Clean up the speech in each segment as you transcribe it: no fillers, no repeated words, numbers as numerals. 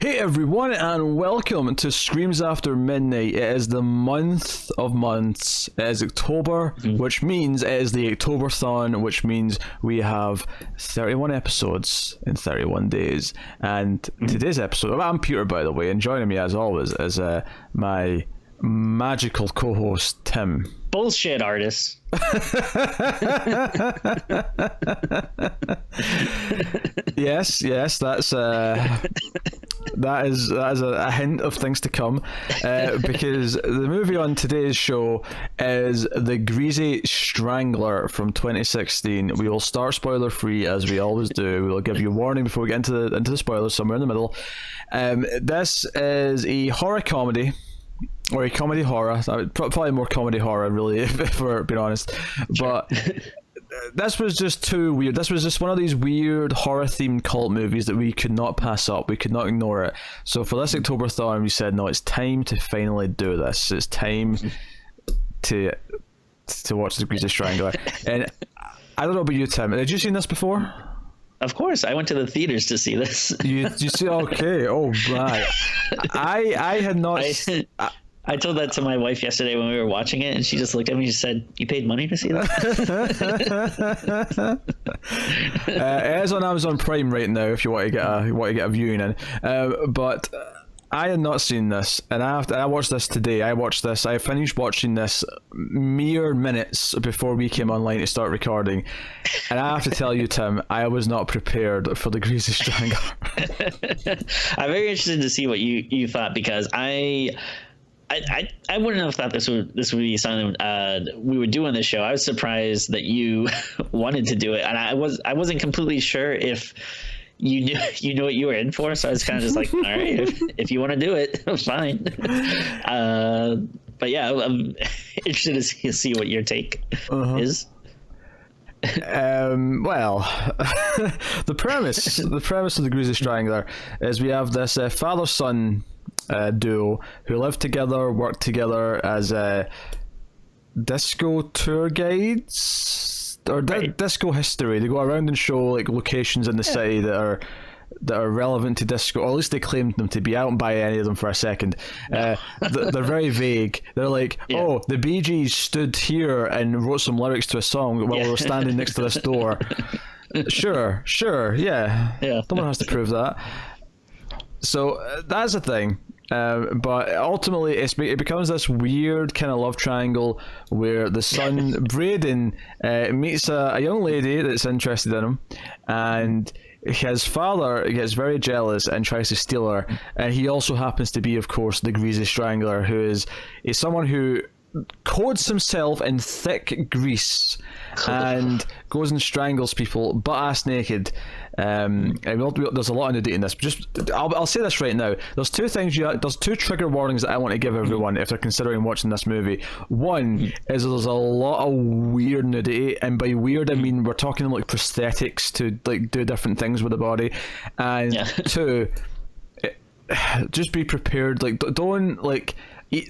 Hey everyone, and welcome to Screams After Midnight. It is the month of months. It is October, which means it is the Octoberthon, which means we have 31 episodes in 31 days. And today's episode, I'm Peter, by the way, and joining me as always is my magical co-host, Tim. Bullshit artist. Yes, that is a hint of things to come, because the movie on today's show is the Greasy Strangler from 2016. We will start spoiler free as we always do. We will give you a warning before we get into the spoilers somewhere in the middle. This is a horror comedy. Or a comedy horror, probably more comedy horror, really, if we're being honest. But this was just too weird. This was just one of these weird horror-themed cult movies that we could not pass up. We could not ignore it. So for this Octoberthon, we said, no, it's time to finally do this. It's time to watch The Greasy Strangler. And I don't know about you, Tim. Had you seen this before? Of course, I went to the theaters to see this. You see? Okay. Oh, right. I had not... I told that to my wife yesterday when we were watching it, and she just looked at me and said, "You paid money to see that?" It is on Amazon Prime right now if you want to get a viewing in. But I had not seen this, and I watched this today. I finished watching this mere minutes before we came online to start recording, and I have to tell you, Tim, I was not prepared for the Greasy Strangler. I'm very interested to see what you thought, because I wouldn't have thought this would be something we would do on this show. I was surprised that you wanted to do it, and I wasn't completely sure if you knew what you were in for. So I was kind of just like, all right, if you want to do it, fine. But yeah, I'm interested to see what your take is. Well, the premise of the Greasy Strangler is we have this father-son duo who live together, work together as disco tour guides or disco history. They go around and show like locations in the city that are relevant to disco, or at least they claimed them to be. I don't buy any of them for a second. They're very vague. They're like, oh, the Bee Gees stood here and wrote some lyrics to a song while we were standing next to this door. Sure, yeah. No one has to prove that. So that's the thing. But ultimately, it becomes this weird kind of love triangle where the son, Braden, meets a young lady that's interested in him, and his father gets very jealous and tries to steal her. And he also happens to be, of course, the Greasy Strangler, who is someone who coats himself in thick grease and goes and strangles people butt-ass naked. And there's a lot of nudity in this. I'll say this right now. There's two trigger warnings that I want to give everyone if they're considering watching this movie. One is there's a lot of weird nudity, and by weird I mean we're talking like prosthetics to like do different things with the body. And two, just be prepared. Like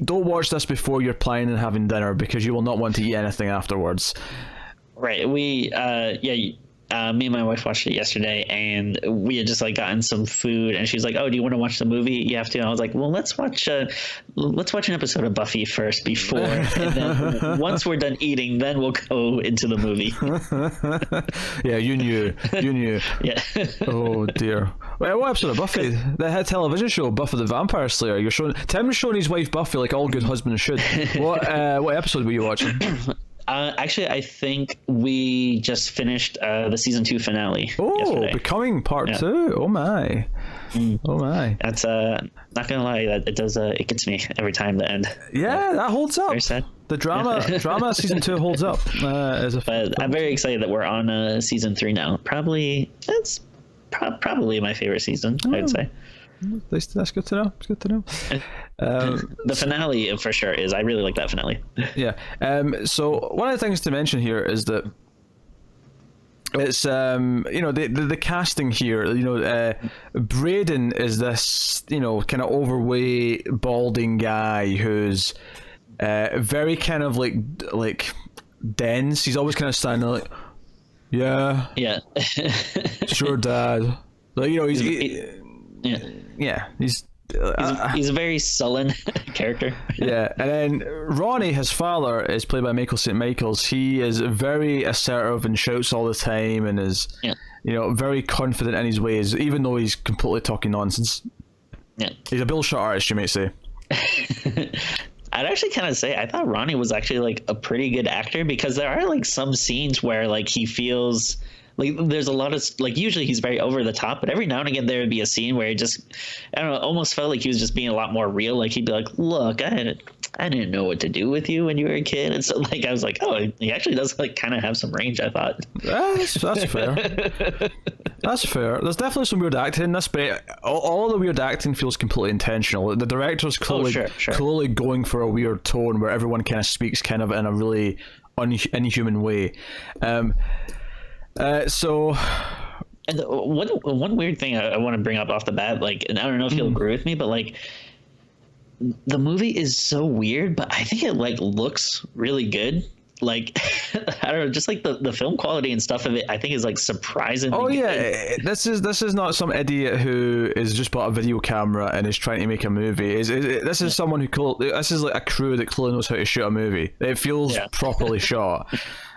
don't watch this before you're planning on having dinner, because you will not want to eat anything afterwards. Right. Me and my wife watched it yesterday, and we had just like gotten some food, and she's like, "Oh, do you want to watch the movie? You have to." And I was like, "Well, let's watch an episode of Buffy first before, and then once we're done eating, then we'll go into the movie." Yeah, you knew. Yeah. Oh dear. Wait, what episode of Buffy? The hit television show Buffy the Vampire Slayer. Tim's showing his wife Buffy like all good husbands should. What episode were you watching? Actually, I think we just finished the season 2 finale. Oh, yesterday. Becoming part 2. Oh my. Oh my. That's not gonna lie, that it does it gets me every time the end. Yeah, that holds up. Very sad. The drama season 2 holds up. But I'm very excited that we're on season 3 now. Probably my favorite season, I'd say. That's good to know. It's good to know. The finale for sure is. I really like that finale. Yeah. So one of the things to mention here is that it's the casting here. Braden is this kind of overweight, balding guy who's very kind of like dense. He's always kind of standing there like, yeah, yeah, sure, Dad. Like he's Yeah, he's he's a very sullen character. yeah. And then Ronnie, his father, is played by Michael St. Michaels. He is very assertive and shouts all the time, and is very confident in his ways, even though he's completely talking nonsense. Yeah, he's a bill shot artist, you might say. I'd actually kind of say I thought Ronnie was actually like a pretty good actor, because there are like some scenes where like he feels like there's a lot of like, usually he's very over the top, but every now and again there would be a scene where he just, I don't know, almost felt like he was just being a lot more real. Like he'd be like, look, I didn't know what to do with you when you were a kid. And so like I was like, oh, he actually does like kind of have some range, I thought. That's fair. That's fair. There's definitely some weird acting in this, but all the weird acting feels completely intentional. The director's clearly, clearly going for a weird tone where everyone kind of speaks kind of in a really inhuman way. So... And one weird thing I want to bring up off the bat, like, and I don't know if you'll agree with me, but like, the movie is so weird, but I think it like looks really good. Like, I don't know, just like the film quality and stuff of it, I think is like surprisingly good. Yeah, this is not some idiot who is just bought a video camera and is trying to make a movie. This is someone this is like a crew that clearly knows how to shoot a movie. It feels properly shot.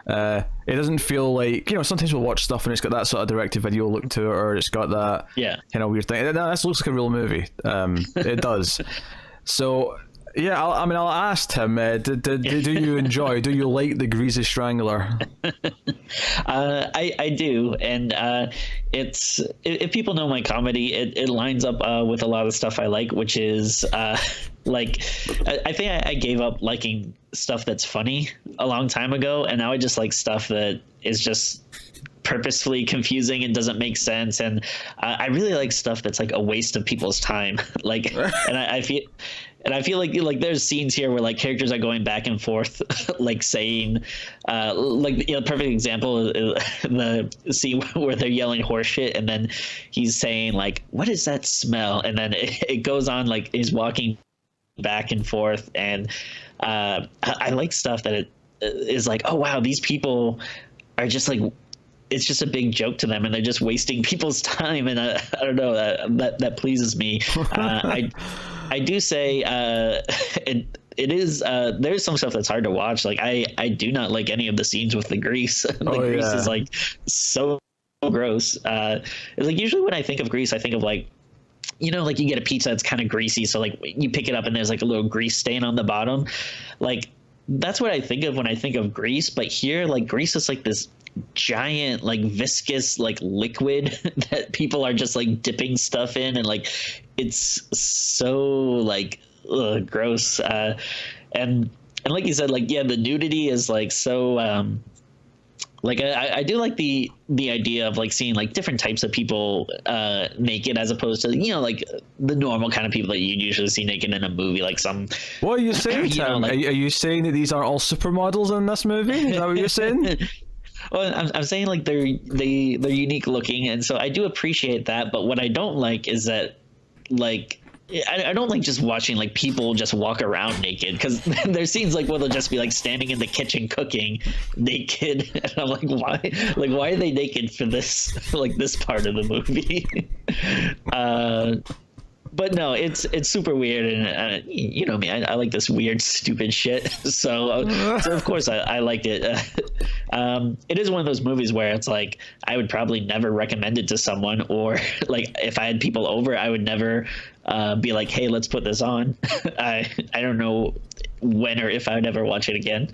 It doesn't feel like, sometimes we'll watch stuff and it's got that sort of direct-to-video look to it, or it's got that kind of weird thing. This looks like a real movie. It does. So, yeah, I'll ask him, do you enjoy, do you like the Greasy Strangler? I do, and it's, if people know my comedy, it lines up with a lot of stuff I like, which is like, I think I gave up liking stuff that's funny a long time ago, and now I just like stuff that is just purposefully confusing and doesn't make sense, and I really like stuff that's like a waste of people's time. Like, and I feel like there's scenes here where like characters are going back and forth, like saying, like, perfect example is the scene where they're yelling horse shit, and then he's saying like, "What is that smell?" And then it goes on, like he's walking back and forth, and I like stuff that it is like, oh wow, these people are just like, it's just a big joke to them, and they're just wasting people's time, and I don't know, that pleases me. I do say it is there's some stuff that's hard to watch. Like I do not like any of the scenes with the grease. Grease is like so gross. It's like, usually when I think of grease, I think of like, like you get a pizza that's kind of greasy, so like you pick it up and there's like a little grease stain on the bottom. Like that's what I think of when I think of grease. But here, like, grease is like this giant, like, viscous, like, liquid that people are just like dipping stuff in, and like it's so like gross. And like you said, like, yeah, the nudity is like so like I do like the idea of like seeing like different types of people naked, as opposed to, like the normal kind of people that you usually see naked in a movie. Like some. What are you saying, Tim? Are you saying that these are all supermodels in this movie? Is that what you're saying? Well, I'm saying like they're unique looking, and so I do appreciate that. But what I don't like is that, like, I don't like just watching like people just walk around naked, because there's scenes like where they'll just be like standing in the kitchen cooking naked, and I'm like, why are they naked for this, like, this part of the movie? But no, it's super weird, and you know me, I like this weird, stupid shit. So of course I liked it. It is one of those movies where it's like I would probably never recommend it to someone, or like if I had people over, I would never be like, hey, let's put this on. I don't know when or if I would ever watch it again.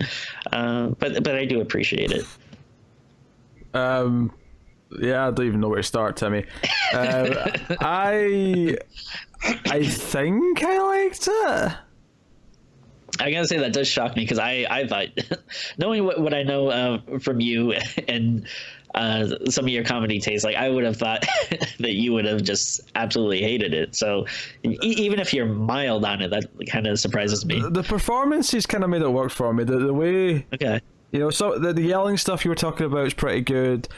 But I do appreciate it. Yeah, I don't even know where to start, Timmy. I think I liked it. I gotta say that does shock me, because I thought, knowing what I know from you and some of your comedy tastes, like I would have thought that you would have just absolutely hated it. So even if you're mild on it, that kind of surprises me. The performances kind of made it work for me. The way. Okay. So the yelling stuff you were talking about is pretty good.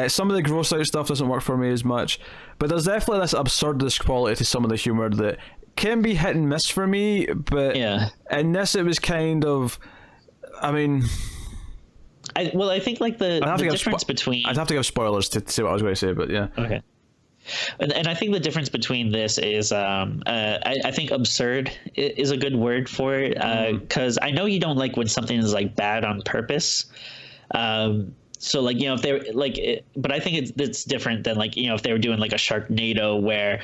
Some of the gross out stuff doesn't work for me as much, but there's definitely this absurdist quality to some of the humor that can be hit and miss for me. But in this, it was kind of, I mean, I think like the difference between. I'd have to give spoilers to see what I was going to say, but yeah. Okay. And I think the difference between this is I think absurd is a good word for it, because I know you don't like when something is like bad on purpose. So like, if they're like but I think it's different than like, if they were doing like a Sharknado where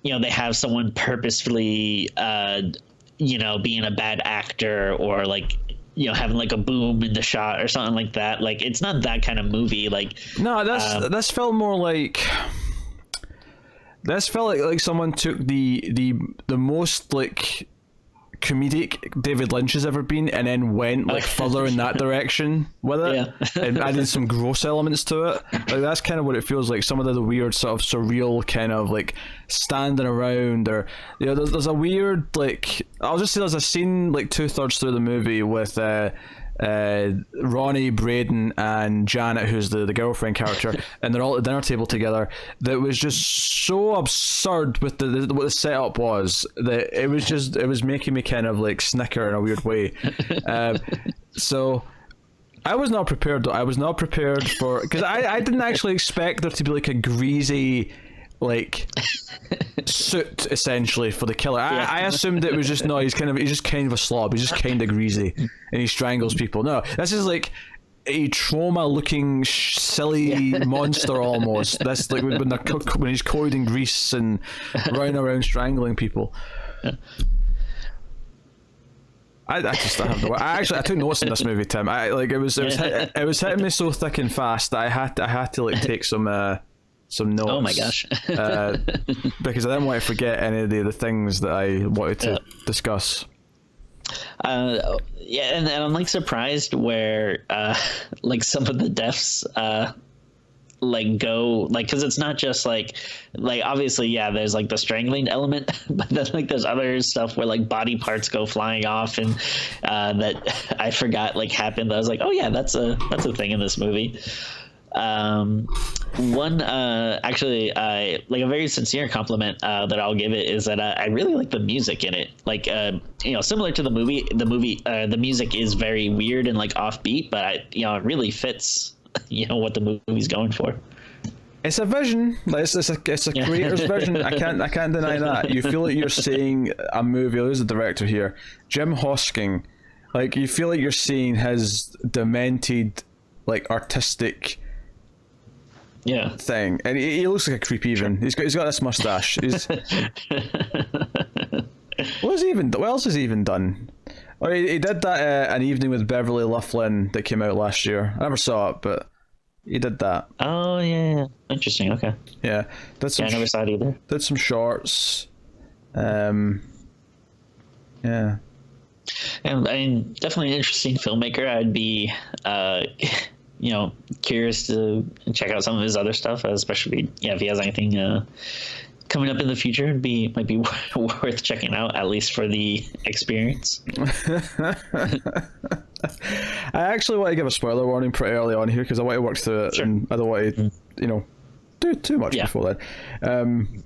they have someone purposefully being a bad actor, or like having like a boom in the shot or something like that. Like, it's not that kind of movie. Like, no, this felt more like, this felt like someone took the most like comedic David Lynch has ever been, and then went like further in that direction with it, and added some gross elements to it. Like, that's kind of what it feels like. Some of the weird sort of surreal kind of like standing around, or there's a weird, like, I'll just say there's a scene like 2/3 through the movie with Ronnie, Braden, and Janet, who's the girlfriend character, and they're all at the dinner table together. That was just so absurd with what the setup was, that it was making me kind of like snicker in a weird way. So I was not prepared. I was not prepared for, because I didn't actually expect there to be like a greasy like suit essentially for the killer. I assumed it was just, no, he's just kind of a slob, he's just kind of greasy and he strangles people. No, this is like a trauma looking silly monster almost. That's like when he's coated in grease and running around strangling people. I took notes in this movie, Tim. It was hitting me so thick and fast that I had to like take some notes. Oh my gosh. Because I didn't want to forget any of the things that I wanted to discuss. And I'm like surprised where like some of the deaths like go, like, because it's not just like obviously there's like the strangling element, but then like there's other stuff where like body parts go flying off, and that I forgot like happened. I was like, oh yeah, that's a thing in this movie. One actually like a very sincere compliment that I'll give it is that I really like the music in it. Like similar to the movie, the music is very weird and like offbeat, but it really fits what the movie's going for. It's a vision. It's a creator's vision. I can't deny that. You feel like you're seeing a movie. Who's the director here? Jim Hosking. Like, you feel like you're seeing his demented, like, artistic thing, and he looks like a creep. Even he's got this mustache. What else has he even done? Oh, he did that An Evening with Beverly Loughlin that came out last year. I never saw it, but he did that. Oh yeah, interesting. Okay. Yeah, I never saw it either. Did some shorts. Yeah. And I mean, definitely an interesting filmmaker. I'd be curious to check out some of his other stuff, especially if he has anything coming up in the future. Might be worth checking out, at least for the experience. I actually want to give a spoiler warning pretty early on here, because I want to work through it. Sure. And I don't want to do too much before then.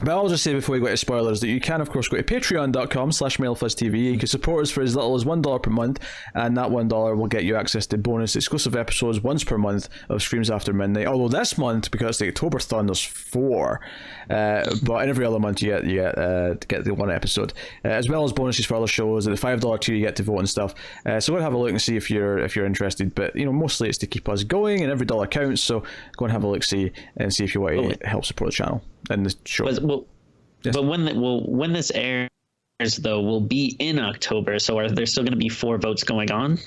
But I'll just say before we go to spoilers that you can, of course, go to patreon.com/MailFuzzTV. You can support us for as little as $1 per month, and that $1 will get you access to bonus exclusive episodes once per month of Screams After Midnight. Although this month, because it's the Octoberthon, there's 4. But in every other month you get the one episode, as well as bonuses for other shows. At the $5 tier you get to vote and stuff. So go and have a look and see if you're interested. But mostly it's to keep us going, and every dollar counts. So go and have a look, see if you want to help support the channel and the show. But when this airs, though, will be in October. So are there still going to be 4 votes going on?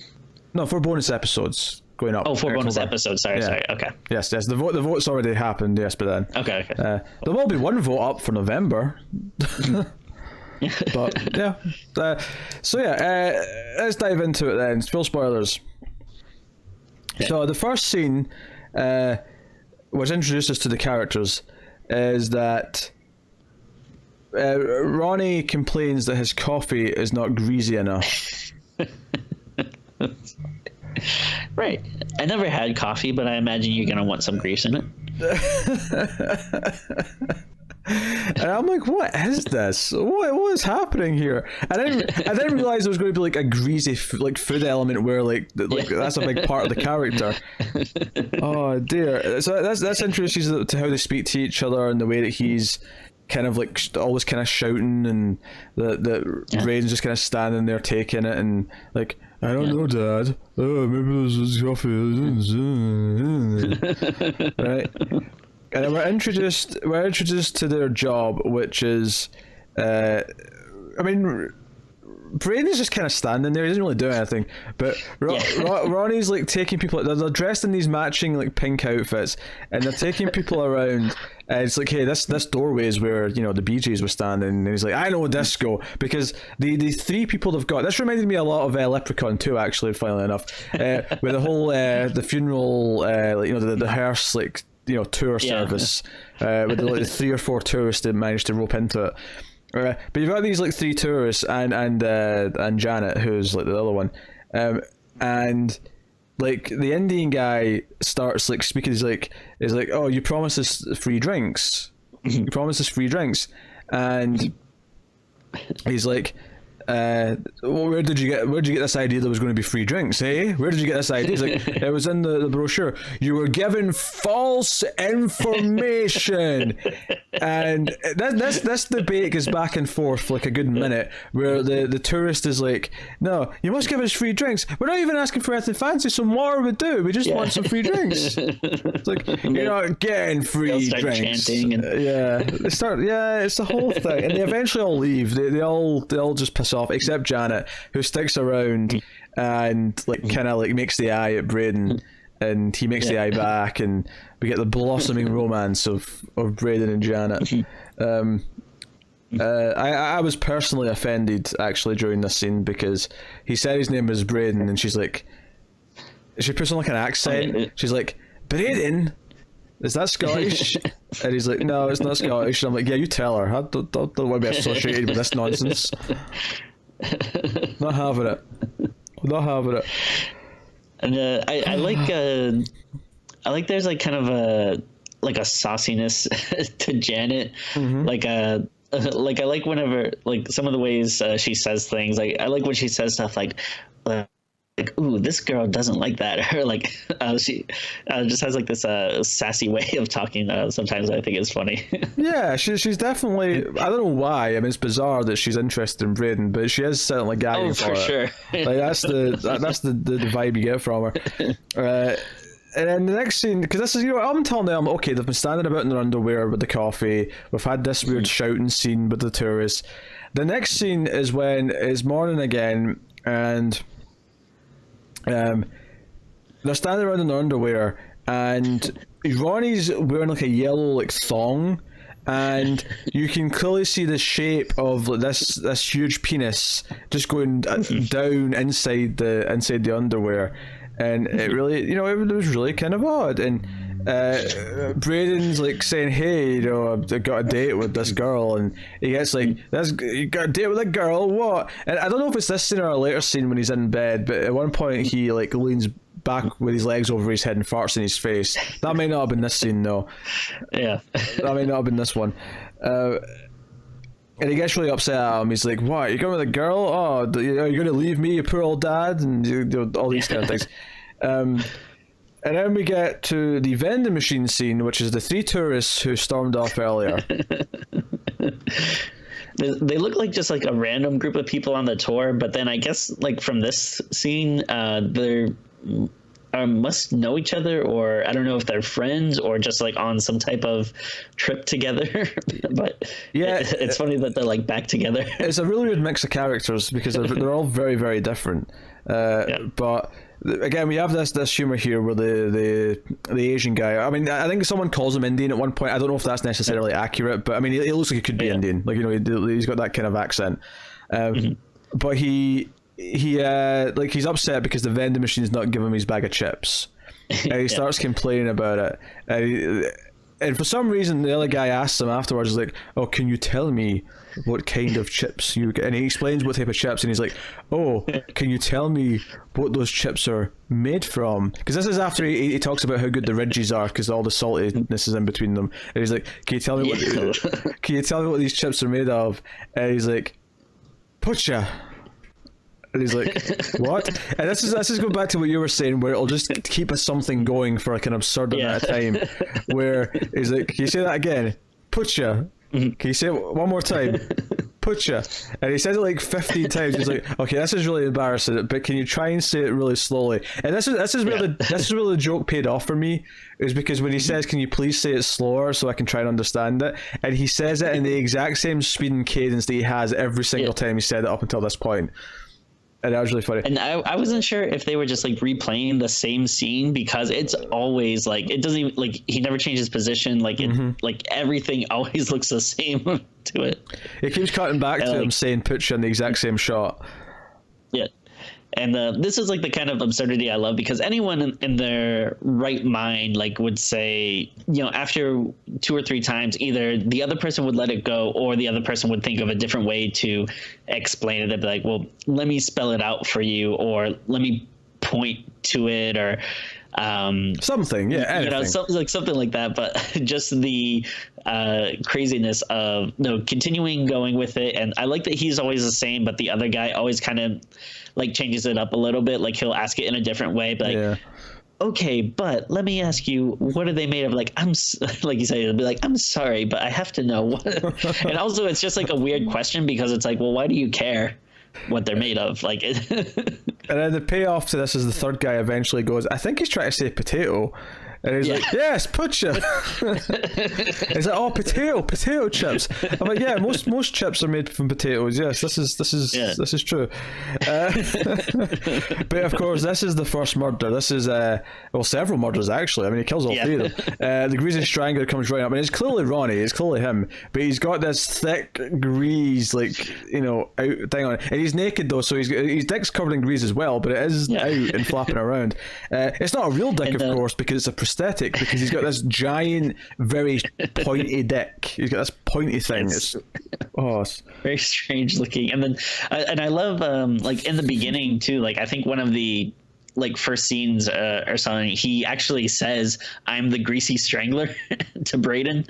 No, 4 bonus episodes going up. Oh, 4 bonus episodes. Sorry. Okay. Yes. The vote's already happened. Yes, but then. Okay. There will be 1 vote up for November. But yeah. Let's dive into it then. Full spoilers. Okay. So the first scene, which introduces us to the characters, is that Ronnie complains that his coffee is not greasy enough. Right. I never had coffee, but I imagine you're going to want some grease in it. And I'm like, what is this? What is happening here? And I didn't realize there was going to be like a greasy food element where like that's a big part of the character. Oh dear. So that's interesting to how they speak to each other and the way that he's kind of like always kind of shouting, and the Raiden's just kind of standing there taking it and like, I don't know, Dad. Oh, maybe this is coffee. Right. And then we're introduced to their job, which is, I mean, Braden's just kind of standing there. He doesn't really do anything. But Ronnie's like taking people. They're dressed in these matching like pink outfits, and they're taking people around. And it's like, hey, this doorway is where, you know, the BJs were standing. And he's like, I know disco, because the three people they've got. This reminded me a lot of Leprechaun 2, actually. Funnily enough, with the whole the funeral, like, you know, the hearse, like, you know, tour service, with the 3 or 4 tourists that managed to rope into it. But you've got these like 3 tourists and Janet, who's like the other one, and like the Indian guy starts like speaking. He's like, oh, you promised us free drinks. You promised us free drinks, and he's like, well, where did you get this idea there was going to be free drinks, eh? Where did you get this idea? He's like, it was in the brochure. You were given false information. And this debate goes back and forth for like a good minute, where the tourist is like, no, you must give us free drinks. We're not even asking for anything fancy, some water would do. We just want some free drinks. It's like, you're not getting free drinks. Chanting and... they start, it's the whole thing. And they eventually all leave. They all just piss off, except Janet, who sticks around and like kind of like makes the eye at Braden, and he makes the eye back, and we get the blossoming romance of Braden and Janet. I was personally offended actually during this scene, because he said his name was Braden, and she's like, she puts on like an accent. She's like, Braden? Is that Scottish? And he's like, no, it's not Scottish. And I'm like, yeah, you tell her. I don't want to be associated with this nonsense. Not having it. And I like there's like kind of a sauciness to Janet. Like I like whenever, like, some of the ways she says things. Like, I like when she says stuff like, ooh, this girl doesn't like that, or like she just has like this sassy way of talking. Sometimes I think it's funny. Yeah, she's definitely, I don't know why. I mean, it's bizarre that she's interested in Braden, but she is certainly gagging for it. Sure. Like that's the vibe you get from her. And then the next scene, because this is, you know, up until now, okay, they've been standing about in their underwear with the coffee. We've had this weird shouting scene with the tourists. The next scene is when it's morning again, and they're standing around in their underwear, and Ronnie's wearing like a yellow like thong, and you can clearly see the shape of this huge penis just going down inside the underwear. And it really, you know, it was really kind of odd. And Braden's like saying, hey, you know, I got a date with this girl, and he gets like, you got a date with a girl, what? And I don't know if it's this scene or a later scene when he's in bed, but at one point he like leans back with his legs over his head and farts in his face. That may not have been this scene, though. Yeah. That may not have been this one. And he gets really upset at him. He's like, what, you're going with a girl? Oh, you're going to leave me, you poor old dad? And you know, all these kind of things. And then we get to the vending machine scene, which is the 3 tourists who stormed off earlier. They look like just like a random group of people on the tour, but then I guess like from this scene, they're must know each other, or I don't know if they're friends or just like on some type of trip together. But yeah, it's funny that they're like back together. It's a really weird mix of characters because they're all very, very different. But again, we have this humor here where the Asian guy, I mean, I think someone calls him Indian at one point. I don't know if that's necessarily accurate, but I mean, it looks like he could be Indian. Like, you know, he's got that kind of accent. But he like, he's upset because the vending machine's not giving him his bag of chips, and he starts complaining about it. And for some reason, the other guy asks him afterwards, he's like, "Oh, can you tell me what kind of chips you get?" And he explains what type of chips, and he's like, "Oh, can you tell me what those chips are made from?" Because this is after he talks about how good the ridges are, because all the saltiness is in between them. And he's like, "Can you tell me can you tell me what these chips are made of?" And he's like, "Pucha." And he's like, "What?" And this is going back to what you were saying, where it'll just keep us something going for like an absurd amount of time. Where he's like, "Can you say that again? Pucha." Can you say it one more time? Pucha. And he says it like 15 times. He's like, "Okay, this is really embarrassing, but can you try and say it really slowly?" And this is where the joke paid off for me, is because when he says, "Can you please say it slower so I can try and understand it?" And he says it in the exact same speed and cadence that he has every single time he said it up until this point. And that was really funny. And I wasn't sure if they were just like replaying the same scene, because it's always like, it doesn't even, like, he never changes position, like it, like everything always looks the same to it. It keeps cutting back to him saying "Pucha" in the exact same shot. Yeah. And this is like the kind of absurdity I love, because anyone in their right mind like would say, you know, after 2 or 3 times, either the other person would let it go, or the other person would think of a different way to explain it. They'd be like, "Well, let me spell it out for you," or "Let me point to it," or something, yeah, anything. You know, something like that. But just the craziness of continuing going with it. And I like that he's always the same, but the other guy always kind of like changes it up a little bit. Like he'll ask it in a different way, but like, "Okay, but let me ask you, what are they made of?" Like, like you said, it'll be like, "I'm sorry, but I have to know what." And also, it's just like a weird question, because it's like, well, why do you care what they're made of? Like, and then the payoff to this is the third guy eventually goes, "I think he's trying to say potato." And he's like, "Yes, Pucha." He's like, "Oh, potato chips." I'm like, "Yeah, most chips are made from potatoes. Yes, this is true." But of course, this is the first murder. This is several murders actually. I mean, he kills all 3 of them. The Greasy Strangler comes right up, and it's clearly Ronnie. It's clearly him, but he's got this thick grease, like, out thing on, and he's naked though, so his dick's covered in grease as well, but it is out and flapping around. It's not a real dick, of course, because it's a prosthetic, because he's got this giant, very pointy dick. He's got this pointy thing. It's very strange looking. And then and I love like in the beginning too, like I think one of the like first scenes or something, he actually says, "I'm the Greasy Strangler" to Braden.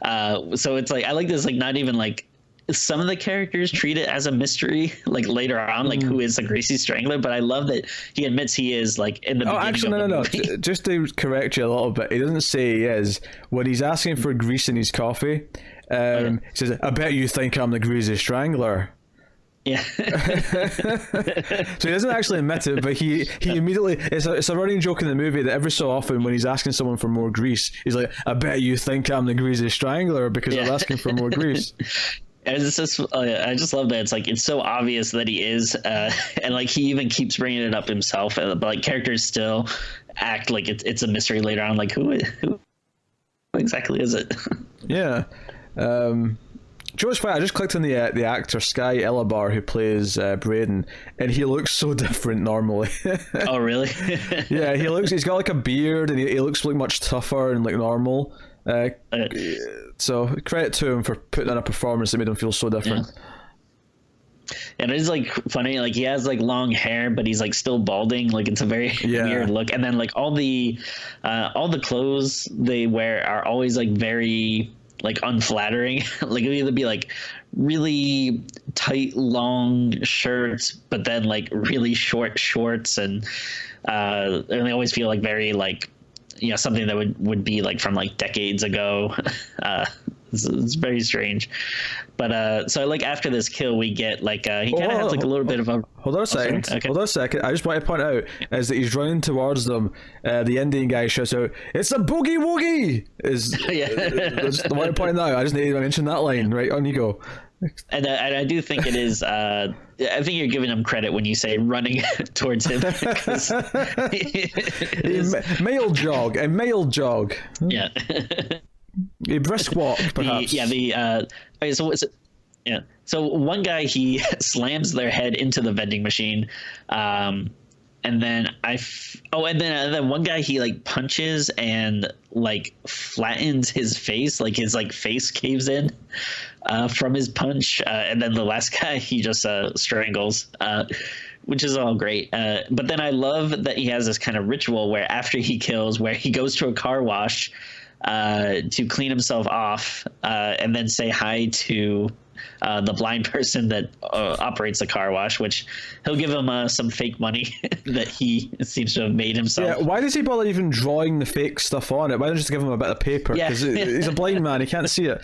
So it's like, I like this, like not even like some of the characters treat it as a mystery, like later on, like who is the Greasy Strangler. But I love that he admits he is, like in the beginning. Actually, no. Just to correct you a little bit, he doesn't say he is. When he's asking for grease in his coffee, he says, "I bet you think I'm the Greasy Strangler." Yeah. So he doesn't actually admit it, but he immediately, it's a running joke in the movie that every so often when he's asking someone for more grease, he's like, "I bet you think I'm the Greasy Strangler because I'm asking for more grease." And it's just, I just love that it's like, it's so obvious that he is, and like he even keeps bringing it up himself, but like characters still act like it's a mystery later on, like who exactly is it? Yeah. George Fry, I just clicked on the actor Sky Elobar who plays Braden, and he looks so different normally. Oh really? Yeah, he's got like a beard, and he looks like much tougher and like normal. So credit to him for putting on a performance that made him feel so different. And it's like funny, like he has like long hair, but he's like still balding. Like it's a very weird look. And then like all the clothes they wear are always like very like unflattering. Like it'll either be like really tight long shirts, but then like really short shorts, and they always feel like very like, something that would be like from like decades ago. It's very strange. But so like after this kill, we get like he kind of has like a little bit of a hold on a second. Okay. Hold on a second. I just want to point out is that he's running towards them. The Indian guy shouts out, "It's a boogie woogie!" I just want to point out. I just need to mention that line. Right, on you go. And I do think it is. I think you're giving him credit when you say running towards him. Male jog. Yeah. A brisk walk, perhaps. So one guy, he slams their head into the vending machine, and and then and then one guy he like punches and like flattens his face, like his like face caves in from his punch, and then the last guy he just strangles, which is all great. But then I love that he has this kind of ritual where after he kills, where he goes to a car wash to clean himself off, and then say hi to the blind person that operates the car wash, which he'll give him some fake money that he seems to have made himself. Yeah, why does he bother even drawing the fake stuff on it? Why don't you just give him a bit of paper? Because he's a blind man, he can't see it.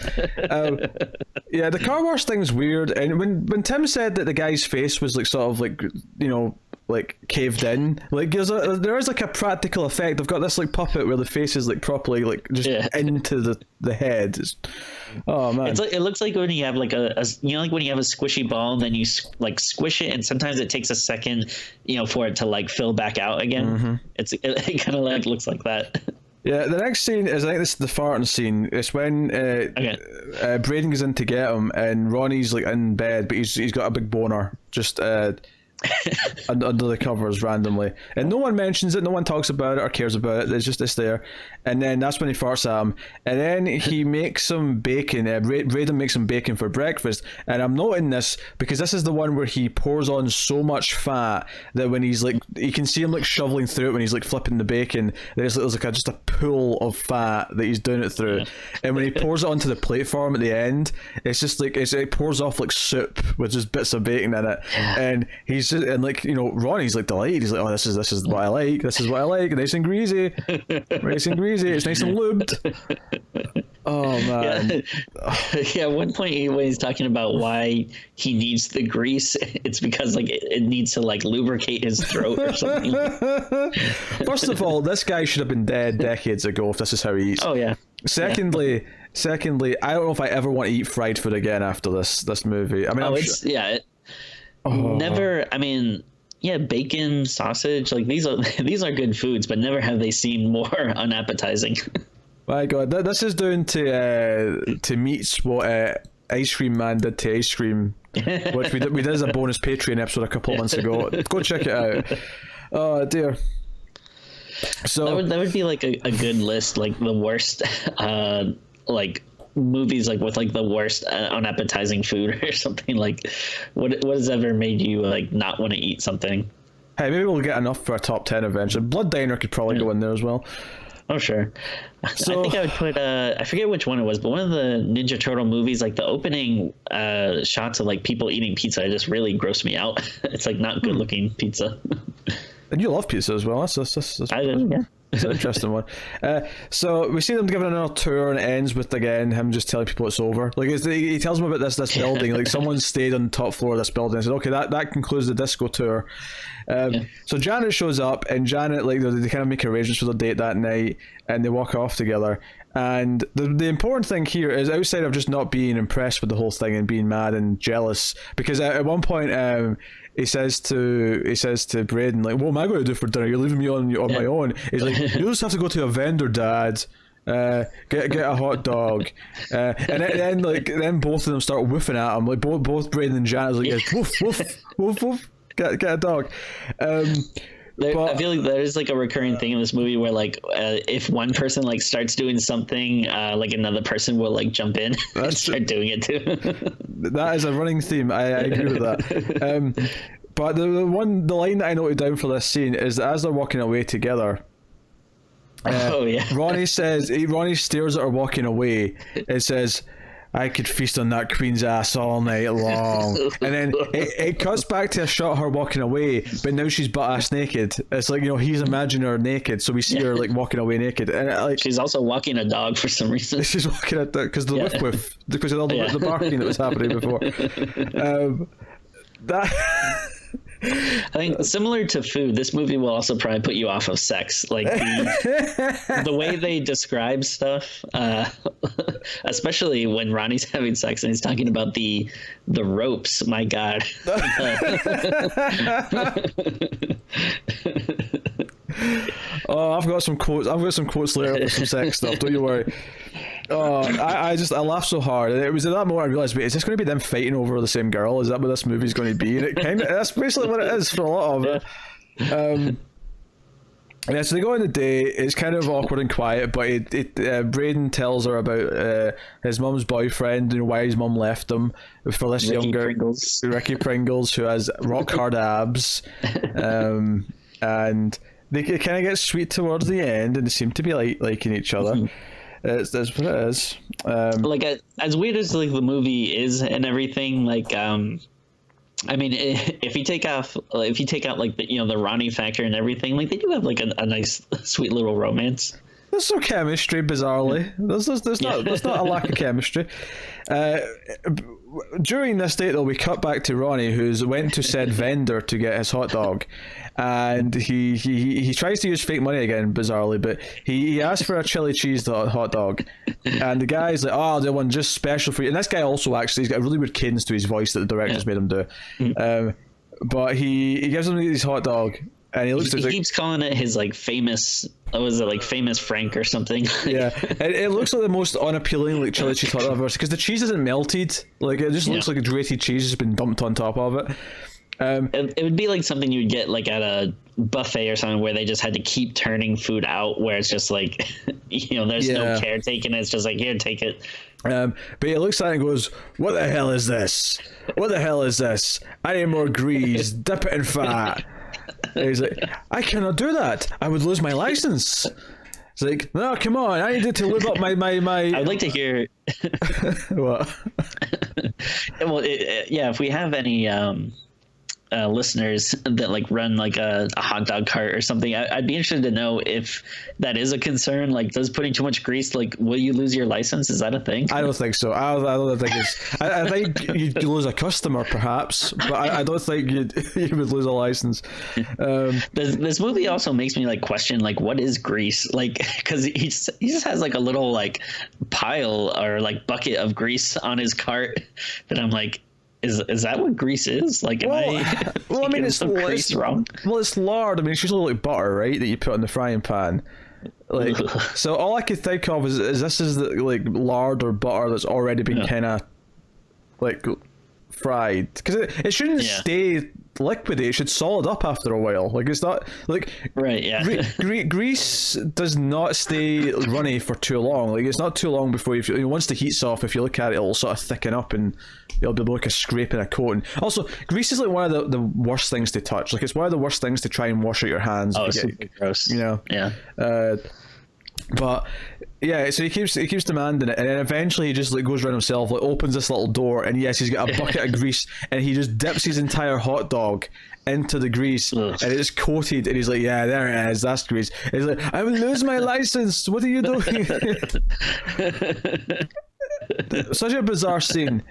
Yeah, the car wash thing's weird. And when Tim said that the guy's face was like sort of like, you know, like caved in, like there is like a practical effect. I've got this like puppet where the face is like properly like just into the head. Oh man, it looks like when you have like a you know, like when you have a squishy ball and then you like squish it, and sometimes it takes a second, you know, for it to like fill back out again. It kind of like looks like that. Yeah, the next scene is, I think this is the farting scene. It's when Braden goes in to get him, and Ronnie's like in bed, but he's got a big boner just under the covers randomly, and no one mentions it, no one talks about it or cares about it. It's there, and then that's when he farts at him, and then he makes some bacon. Braden makes some bacon for breakfast, and I'm noting this because this is the one where he pours on so much fat that when he's like, you can see him like shoveling through it when he's like flipping the bacon. There's like just a pool of fat that he's doing it through, and when he pours it onto the platform at the end, it's just like it pours off like soup with just bits of bacon in it, and he's and like, you know, Ronnie's like delighted. He's like, oh, this is what I like. This is what I like. Nice and greasy. Nice and greasy. It's nice and lubed. Oh man. Yeah, at one point when he's talking about why he needs the grease, it's because like it needs to like lubricate his throat or something. First of all, this guy should have been dead decades ago if this is how he eats. Oh yeah. Secondly, I don't know if I ever want to eat fried food again after this movie. I mean, never. I mean, yeah, bacon, sausage, like these are good foods, but never have they seemed more unappetizing. My God, this is doing to meats what Ice Cream Man did to ice cream, which we did as a bonus Patreon episode a couple of months ago. Go check it out. Oh dear. So that would be like a good list, like the worst, like movies like with like the worst unappetizing food or something. Like what has ever made you like not want to eat something? Hey, maybe we'll get enough for a top 10 eventually. Blood Diner could probably go in there as well. Oh sure. So, I think I would put I forget which one it was, but one of the Ninja Turtle movies, like the opening shots of like people eating pizza just really grossed me out. It's like not good looking pizza. And you love pizza as well. That's I do, yeah. It's an interesting one. So we see them giving another tour, and it ends with again him just telling people it's over. Like he tells them about this building. Like someone stayed on the top floor of this building and said, "Okay, that concludes the disco tour." So Janet shows up, and Janet, like they kind of make arrangements for the date that night, and they walk off together. And the important thing here is, outside of just not being impressed with the whole thing and being mad and jealous, because at one point he says to Braden, like, what am I going to do for dinner? You're leaving me on my own. He's like, you just have to go to a vendor, Dad. Get a hot dog, and then both of them start woofing at him. Like both Braden and Janet like, woof woof woof woof. Get a dog. I feel like there's like a recurring thing in this movie where like if one person like starts doing something, like another person will like jump in and start doing it too. That is a running theme. I agree with that. But the line that I noted down for this scene is that as they're walking away together, Ronnie stares at her walking away and says, I could feast on that queen's ass all night long. And then it cuts back to a shot of her walking away, but now she's butt-ass naked. It's like, you know, he's imagining her naked, so we see her like walking away naked. And like, she's also walking a dog for some reason. She's walking a dog because the whiff, because of all the barking that was happening before. I think similar to food, this movie will also probably put you off of sex. Like the way they describe stuff, especially when Ronnie's having sex and he's talking about the ropes. My God. Oh, I've got some quotes. I've got some quotes later for some sex stuff. Don't you worry. Oh, I laughed so hard. And it was at that moment I realized, wait, is this going to be them fighting over the same girl? Is that what this movie's going to be? And that's basically what it is for a lot of it. Yeah, so they go on the date. It's kind of awkward and quiet, but Braden tells her about his mum's boyfriend and why his mum left him for this Ricky Pringles, who has rock hard abs, and they kind of get sweet towards the end, and they seem to be liking each other. That's what it is. Like as weird as like the movie is and everything, like I mean, if you take out like the Ronnie factor and everything, like they do have like a nice sweet little romance. There's some chemistry, bizarrely. There's not a lack of chemistry. During this date, though, we cut back to Ronnie, who's went to said vendor to get his hot dog, and he tries to use fake money again, bizarrely, but he asked for a chili cheese hot dog, and the guy's like, "Oh, the one just special for you." And this guy also he's got a really weird cadence to his voice that the director's made him do. But he gives him his hot dog, and he keeps calling it his like famous. Was it like famous Frank or something? Yeah, it looks like the most unappealing like chili cheese hot dog I've ever seen, because the cheese isn't melted. Like it just looks like a grated cheese has been dumped on top of it. It would be like something you would get like at a buffet or something where they just had to keep turning food out, where it's just like there's no care taken. It's just like, here, take it. But he looks at it and goes, "What the hell is this? What the hell is this? I need more grease. Dip it in fat." And he's like, "I cannot do that. I would lose my license." It's like, "No, come on. I needed to live up my." I'd like to hear. What? Well, if we have any listeners that like run like a hot dog cart or something, I'd be interested to know if that is a concern. Like, does putting too much grease, like, will you lose your license? Is that a thing? I don't think so. I don't think it's. I think you'd lose a customer perhaps, but I don't think you would lose a license. This movie also makes me like question like, what is grease? Like, because he just has like a little like pile or like bucket of grease on his cart that I'm like, Is that what grease is? Like, I mean, it's wrong. Well, it's lard. I mean, it's just a little like butter, right, that you put in the frying pan. Like, so all I could think of is this is the, like lard or butter that's already been kind of like fried, because it shouldn't stay liquidy. It should solid up after a while. Like, it's not like grease does not stay runny for too long. Like, it's not too long before once the heat's off, if you look at it, it'll sort of thicken up and it'll be like a scrape and a coat. And also, grease is like one of the worst things to touch. Like, it's one of the worst things to try and wash out your hands. Oh, it's super gross. But yeah, so he keeps demanding it, and then eventually he just like goes around himself, like opens this little door, and yes, he's got a bucket of grease, and he just dips his entire hot dog into the grease, and it's coated, and he's like, "Yeah, there it is, that's grease." And he's like, "I will lose my license. What are you doing?" Such a bizarre scene.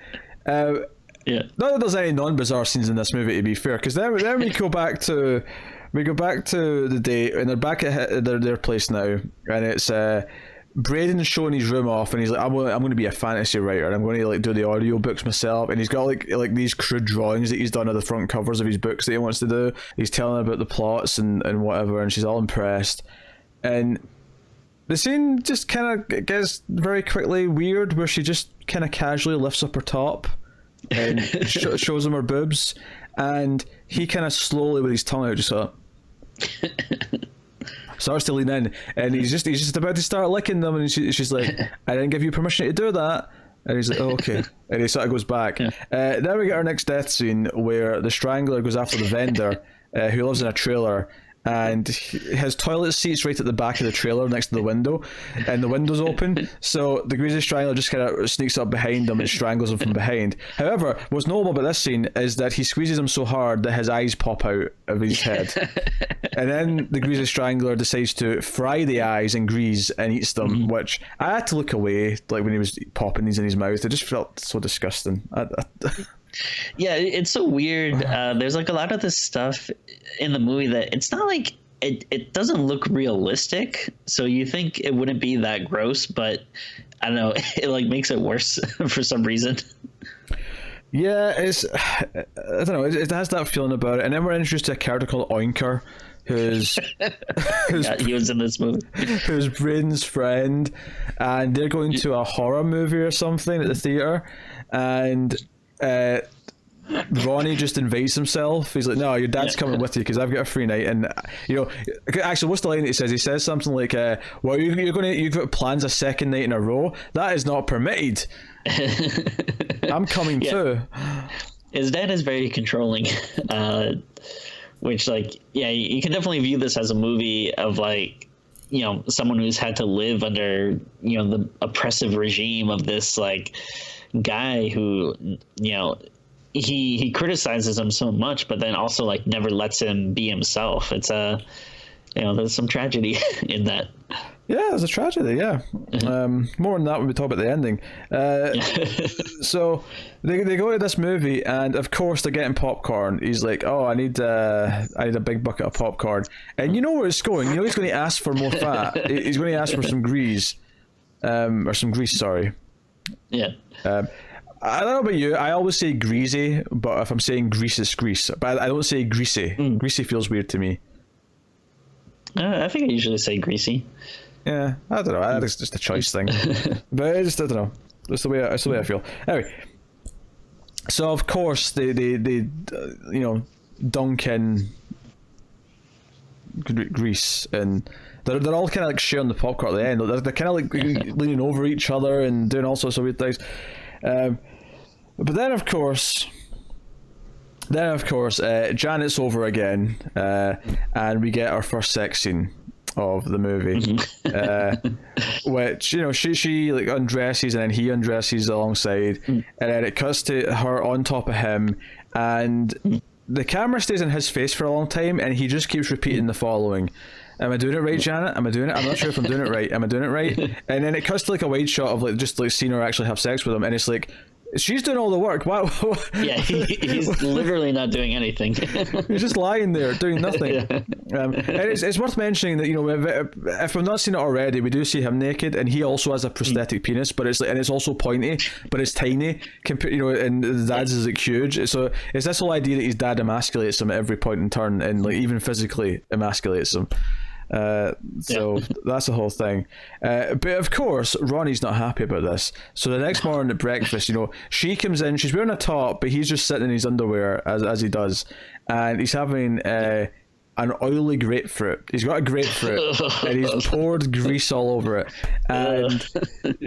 Not that there's any non-bizarre scenes in this movie, to be fair, because then we go back to the date, and they're back at their place now, and it's Braden's showing his room off, and he's like, I'm going to be a fantasy writer, and I'm going to like do the audio books myself, and he's got like these crude drawings that he's done of the front covers of his books that he wants to do. He's telling her about the plots and whatever, and she's all impressed, and the scene just kind of gets very quickly weird, where she just kind of casually lifts up her top and shows him her boobs, and he kind of slowly with his tongue out just sort of starts to lean in, and he's just about to start licking them, and she's like, "I didn't give you permission to do that." And he's like, "Oh, okay." And he sort of goes back. Then we get our next death scene, where the Strangler goes after the vendor, who lives in a trailer, and his toilet seat's right at the back of the trailer next to the window, and the window's open, so the Greasy Strangler just kind of sneaks up behind him and strangles him from behind. However, what's notable about this scene is that he squeezes him so hard that his eyes pop out of his head, and then the Greasy Strangler decides to fry the eyes in grease and eats them, which I had to look away, like when he was popping these in his mouth. It just felt so disgusting. Yeah, it's so weird. There's like a lot of this stuff in the movie that it's not like it doesn't look realistic, so you think it wouldn't be that gross, but I don't know, it like makes it worse for some reason. Yeah, I don't know, it has that feeling about it. And then we're introduced to a character called Oinker, who's he was in this movie, who's Braden's friend, and they're going to a horror movie or something at the theater, and Ronnie just invades himself. He's like, no, your dad's coming with you because I've got a free night. And actually, what's the line that he says? He says something like, well, you've got plans a second night in a row. That is not permitted. I'm coming too. His dad is very controlling, which, like, yeah, you can definitely view this as a movie of, like, someone who's had to live under, the oppressive regime of this, like, guy who, he criticizes him so much, but then also, like, never lets him be himself. It's there's some tragedy in that. Yeah, there's a tragedy, yeah. More on that when we talk about the ending. So they go to this movie, and of course they're getting popcorn. He's like, oh, I need a big bucket of popcorn. And you know where it's going. He's going to ask for more fat. He's going to ask for some grease. Or some grease, sorry. Yeah. I don't know about you. I always say greasy, but if I'm saying grease, it's grease. But I don't say greasy. Greasy feels weird to me. I think I usually say greasy. Yeah, I don't know. I think it's just a choice thing. But I don't know. That's the way I feel. Anyway, so of course they dunk in grease, and they're all kind of like sharing the popcorn at the end. They're kind of like leaning over each other and doing all sorts of weird things. But then of course, Janet's over again, and we get our first sex scene of the movie, which she like undresses and then he undresses alongside, and then it cuts to her on top of him, and the camera stays in his face for a long time, and he just keeps repeating the following: am I doing it right, Janet? Am I doing it? I'm not sure if I'm doing it right. Am I doing it right? And then it cuts to like a wide shot of like just like seeing her actually have sex with him, and it's like, she's doing all the work. Wow. Yeah, he's literally not doing anything. He's just lying there doing nothing. And it's worth mentioning that if we've not seen it already, we do see him naked, and he also has a prosthetic penis, but it's like, and it's also pointy, but it's tiny. And the dad's is like huge. So it's this whole idea that his dad emasculates him at every point in turn, and like even physically emasculates him. So that's the whole thing. But of course, Ronnie's not happy about this. So the next morning at breakfast, she comes in, she's wearing a top, but he's just sitting in his underwear as he does. And he's having an oily grapefruit. He's got a grapefruit and he's poured grease all over it. And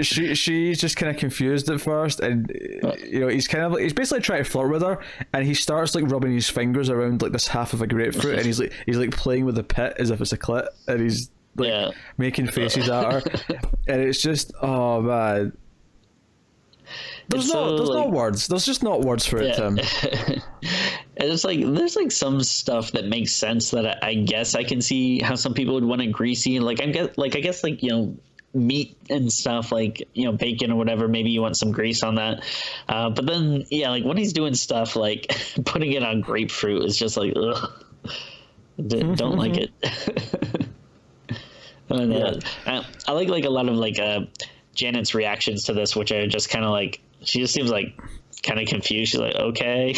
she's just kind of confused at first. And, he's basically trying to flirt with her. And he starts like rubbing his fingers around like this half of a grapefruit. And he's like playing with the pit as if it's a clit. And he's like making faces at her. And it's just, oh man. There's no words. There's just not words for it, Tim. And it's like there's like some stuff that makes sense that I guess I can see how some people would want it greasy, and I guess meat and stuff like bacon or whatever. Maybe you want some grease on that. But then like when he's doing stuff like putting it on grapefruit is just like ugh. Don't like it. And, I like a lot of Janet's reactions to this, which are just kind of like, she just seems like kind of confused. She's like, okay.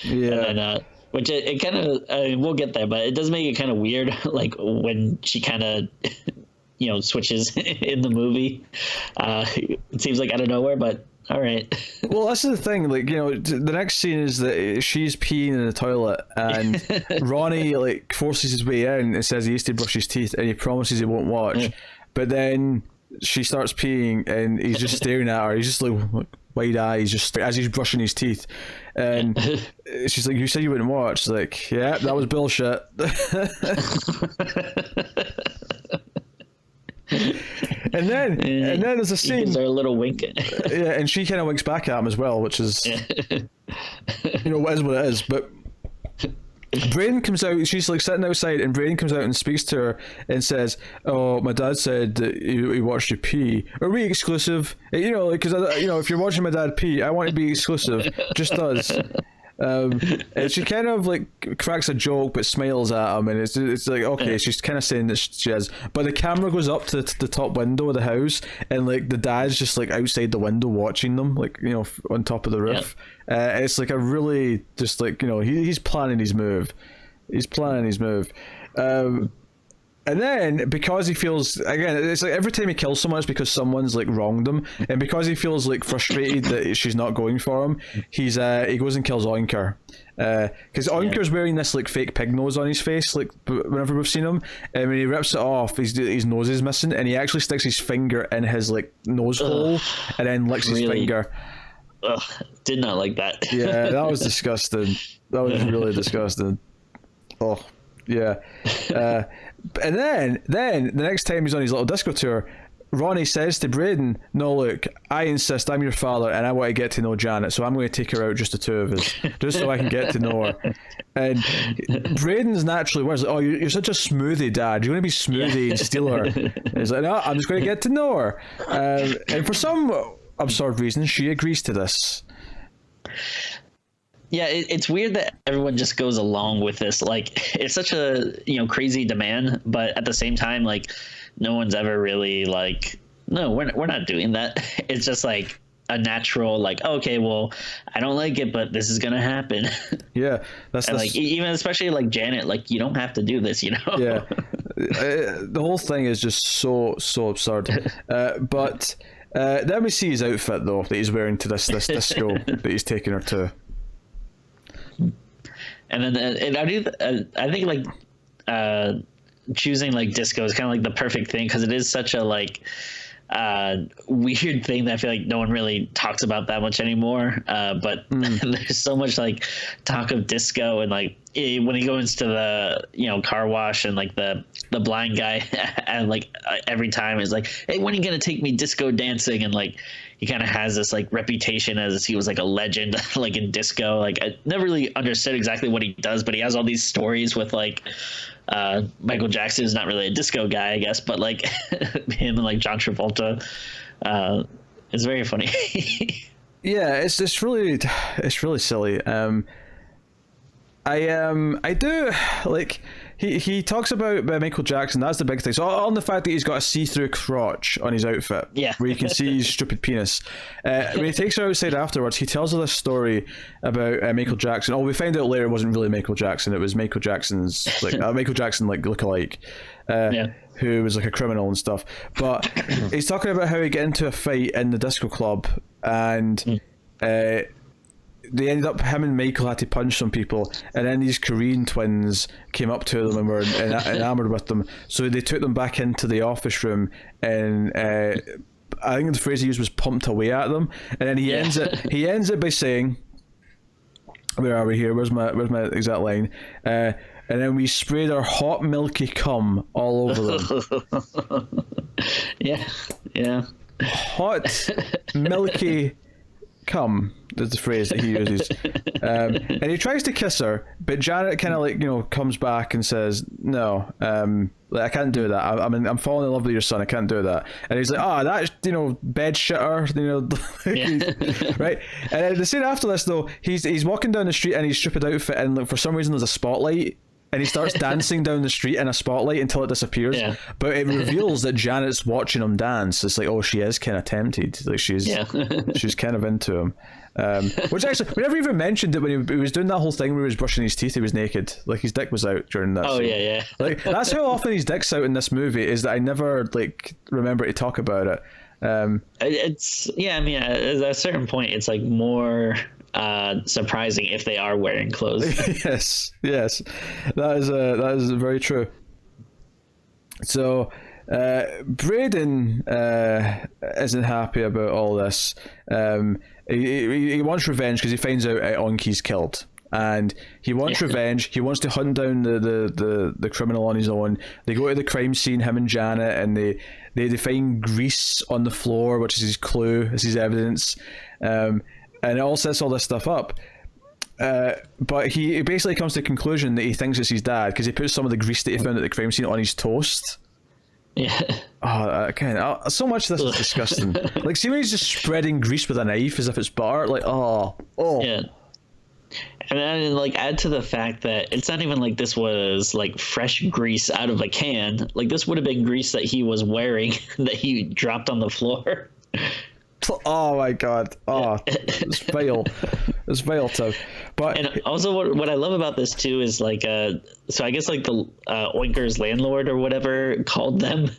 Yeah. And then, which it kind of, we'll get there, but it does make it kind of weird, like when she kind of, switches in the movie. It seems like out of nowhere, but all right. Well, that's the thing. Like, the next scene is that she's peeing in the toilet, and Ronnie forces his way in and says he used to brush his teeth, and he promises he won't watch. But then she starts peeing, and he's just staring at her. He's just like wide eyes, just as he's brushing his teeth. And she's like, "You said you wouldn't watch." She's like, "Yeah, that was bullshit." And then there's a scene. There's a little wink. Yeah, and she kind of winks back at him as well, which is, what it is. But Braden comes out. She's like sitting outside, and Braden comes out and speaks to her and says, "Oh, my dad said that he watched you pee. Are we exclusive? Because if you're watching my dad pee, I want to be exclusive. Just us." And she kind of cracks a joke but smiles at him, and it's like, okay, she's kind of saying that she is, but the camera goes up to the top window of the house, and the dad's just outside the window watching them, on top of the roof. It's a really just he's planning his move. And then, because he feels, again, it's like every time he kills someone, it's because someone's like wronged him, and because he feels like frustrated that she's not going for him, he goes and kills Oinker, because Oinker's wearing this like fake pig nose on his face, like whenever we've seen him, and when he rips it off, his nose is missing, and he actually sticks his finger in his like nose hole, and then licks his finger. Ugh, did not like that. Yeah, that was disgusting. That was really disgusting. Oh, yeah. And then the next time he's on his little disco tour, Ronnie says to Braden, "No, look, I insist, I'm your father, and I want to get to know Janet, so I'm going to take her out, just the two of us, just so I can get to know her." And Braden's naturally words like, "Oh, you're such a smoothie, Dad. You're going to be smoothie and steal her." And he's like, "No, I'm just going to get to know her." And for some absurd reason, she agrees to this. Yeah, it's weird that everyone just goes along with this. Like, it's such a crazy demand, but at the same time, like, no one's ever really like, no, we're not doing that. It's just like a natural, like, okay, well, I don't like it, but this is gonna happen. Yeah, that's like, even especially like Janet, like, you don't have to do this, Yeah, the whole thing is just so absurd. But then we see his outfit though that he's wearing to this disco that he's taking her to. And then I think like choosing like disco is kind of like the perfect thing, because it is such a like weird thing that I feel like no one really talks about that much anymore. But there's so much like talk of disco, and like when he goes to the car wash, and like the blind guy and like every time is like, "Hey, when are you gonna take me disco dancing?" And like he kind of has this like reputation as he was like a legend like in disco. Like I never really understood exactly what he does, but he has all these stories with like Michael Jackson is not really a disco guy, I guess, but like him and like John Travolta is very funny. Yeah, it's really silly. I do like he talks about Michael Jackson. That's the big thing. So on the fact that he's got a see-through crotch on his outfit, yeah, where you can see his stupid penis. When he takes her outside afterwards, he tells her this story about Michael Jackson. Oh, we find out later it wasn't really Michael Jackson. It was Michael Jackson's like Michael Jackson like lookalike, who was like a criminal and stuff. But he's talking about how he got into a fight in the disco club, and they ended up, him and Michael had to punch some people, and then these Korean twins came up to them and were enamored with them, so they took them back into the office room, and I think the phrase he used was pumped away at them, and then he ends it by saying, where are we here, where's my exact line, and then we sprayed our hot milky cum all over them. yeah Hot milky cum is the phrase that he uses. And he tries to kiss her, but Janet kind of like comes back and says, "No, I can't do that. I'm falling in love with your son. I can't do that." And he's like, that's bed shitter, right? And then the scene after this though, he's walking down the street in his stupid outfit, and like, for some reason there's a spotlight, and he starts dancing down the street in a spotlight until it disappears. Yeah. But it reveals that Janet's watching him dance. It's like, oh, she is kind of tempted. Like she's kind of into him. Which actually, we never even mentioned it when he was doing that whole thing where he was brushing his teeth. He was naked, like his dick was out during that. Oh scene. yeah. Like that's how often his dick's out in this movie. Is that I never like remember to talk about it. It's I mean, at a certain point, it's like more surprising if they are wearing clothes. yes, that is very true. So Braden isn't happy about all this. He wants revenge because he finds out Onki's killed, and he wants revenge. He wants to hunt down the criminal on his own. They go to the crime scene, him and Janet, and they find grease on the floor, which is his clue, is his evidence, and it all sets all this stuff up. But he basically comes to the conclusion that he thinks it's his dad because he puts some of the grease that he found at the crime scene on his toast. Yeah. So much of this is disgusting. Like, see when he's just spreading grease with a knife as if it's butter. Like, oh. Yeah. And then, like, add to the fact that it's not even like this was like fresh grease out of a can. Like, this would have been grease that he was wearing that he dropped on the floor. Oh my god. Oh, it's vile. It's vile, Tim. But And also, what I love about this too is like, so I guess like the Oinker's landlord or whatever called them,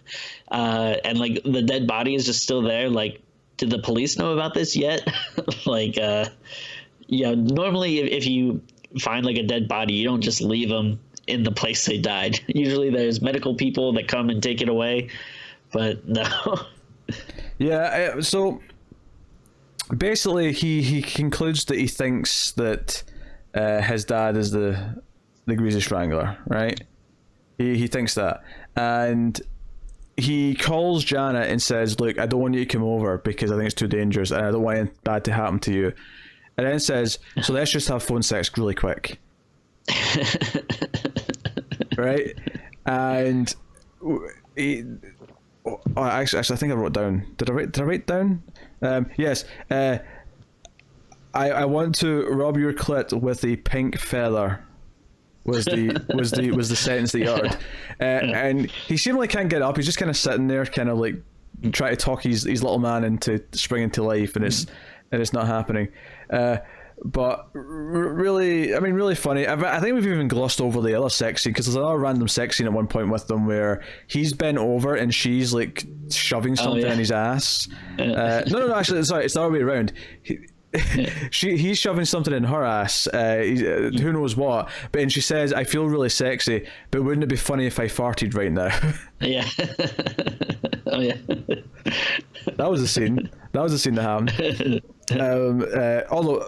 and like the dead body is just still there. Like, did the police know about this yet? Like, normally if you find like a dead body, you don't just leave them in the place they died. Usually there's medical people that come and take it away, but no. yeah, so basically he concludes that he thinks that his dad is the Greasy Strangler, right? He thinks that, and he calls Janet and says, look, I don't want you to come over because I think it's too dangerous and I don't want anything bad to happen to you. And then says, so let's just have phone sex really quick. Right? And actually, I think I wrote down. Did I write down? Yes. I want to rub your clit with a pink feather. Was the sentence that he uttered, and he seemingly can't get up. He's just kind of sitting there, kind of like trying to talk his little man into springing to life, and it's not happening. But really, I mean, really funny. I think we've even glossed over the other sex scene because there's another random sex scene at one point with them where he's bent over and she's like shoving something in his ass. No, actually, sorry, it's the other way around. He's shoving something in her ass, who knows what, and she says, I feel really sexy, but wouldn't it be funny if I farted right now? Yeah. Oh yeah. That was the scene that happened. Although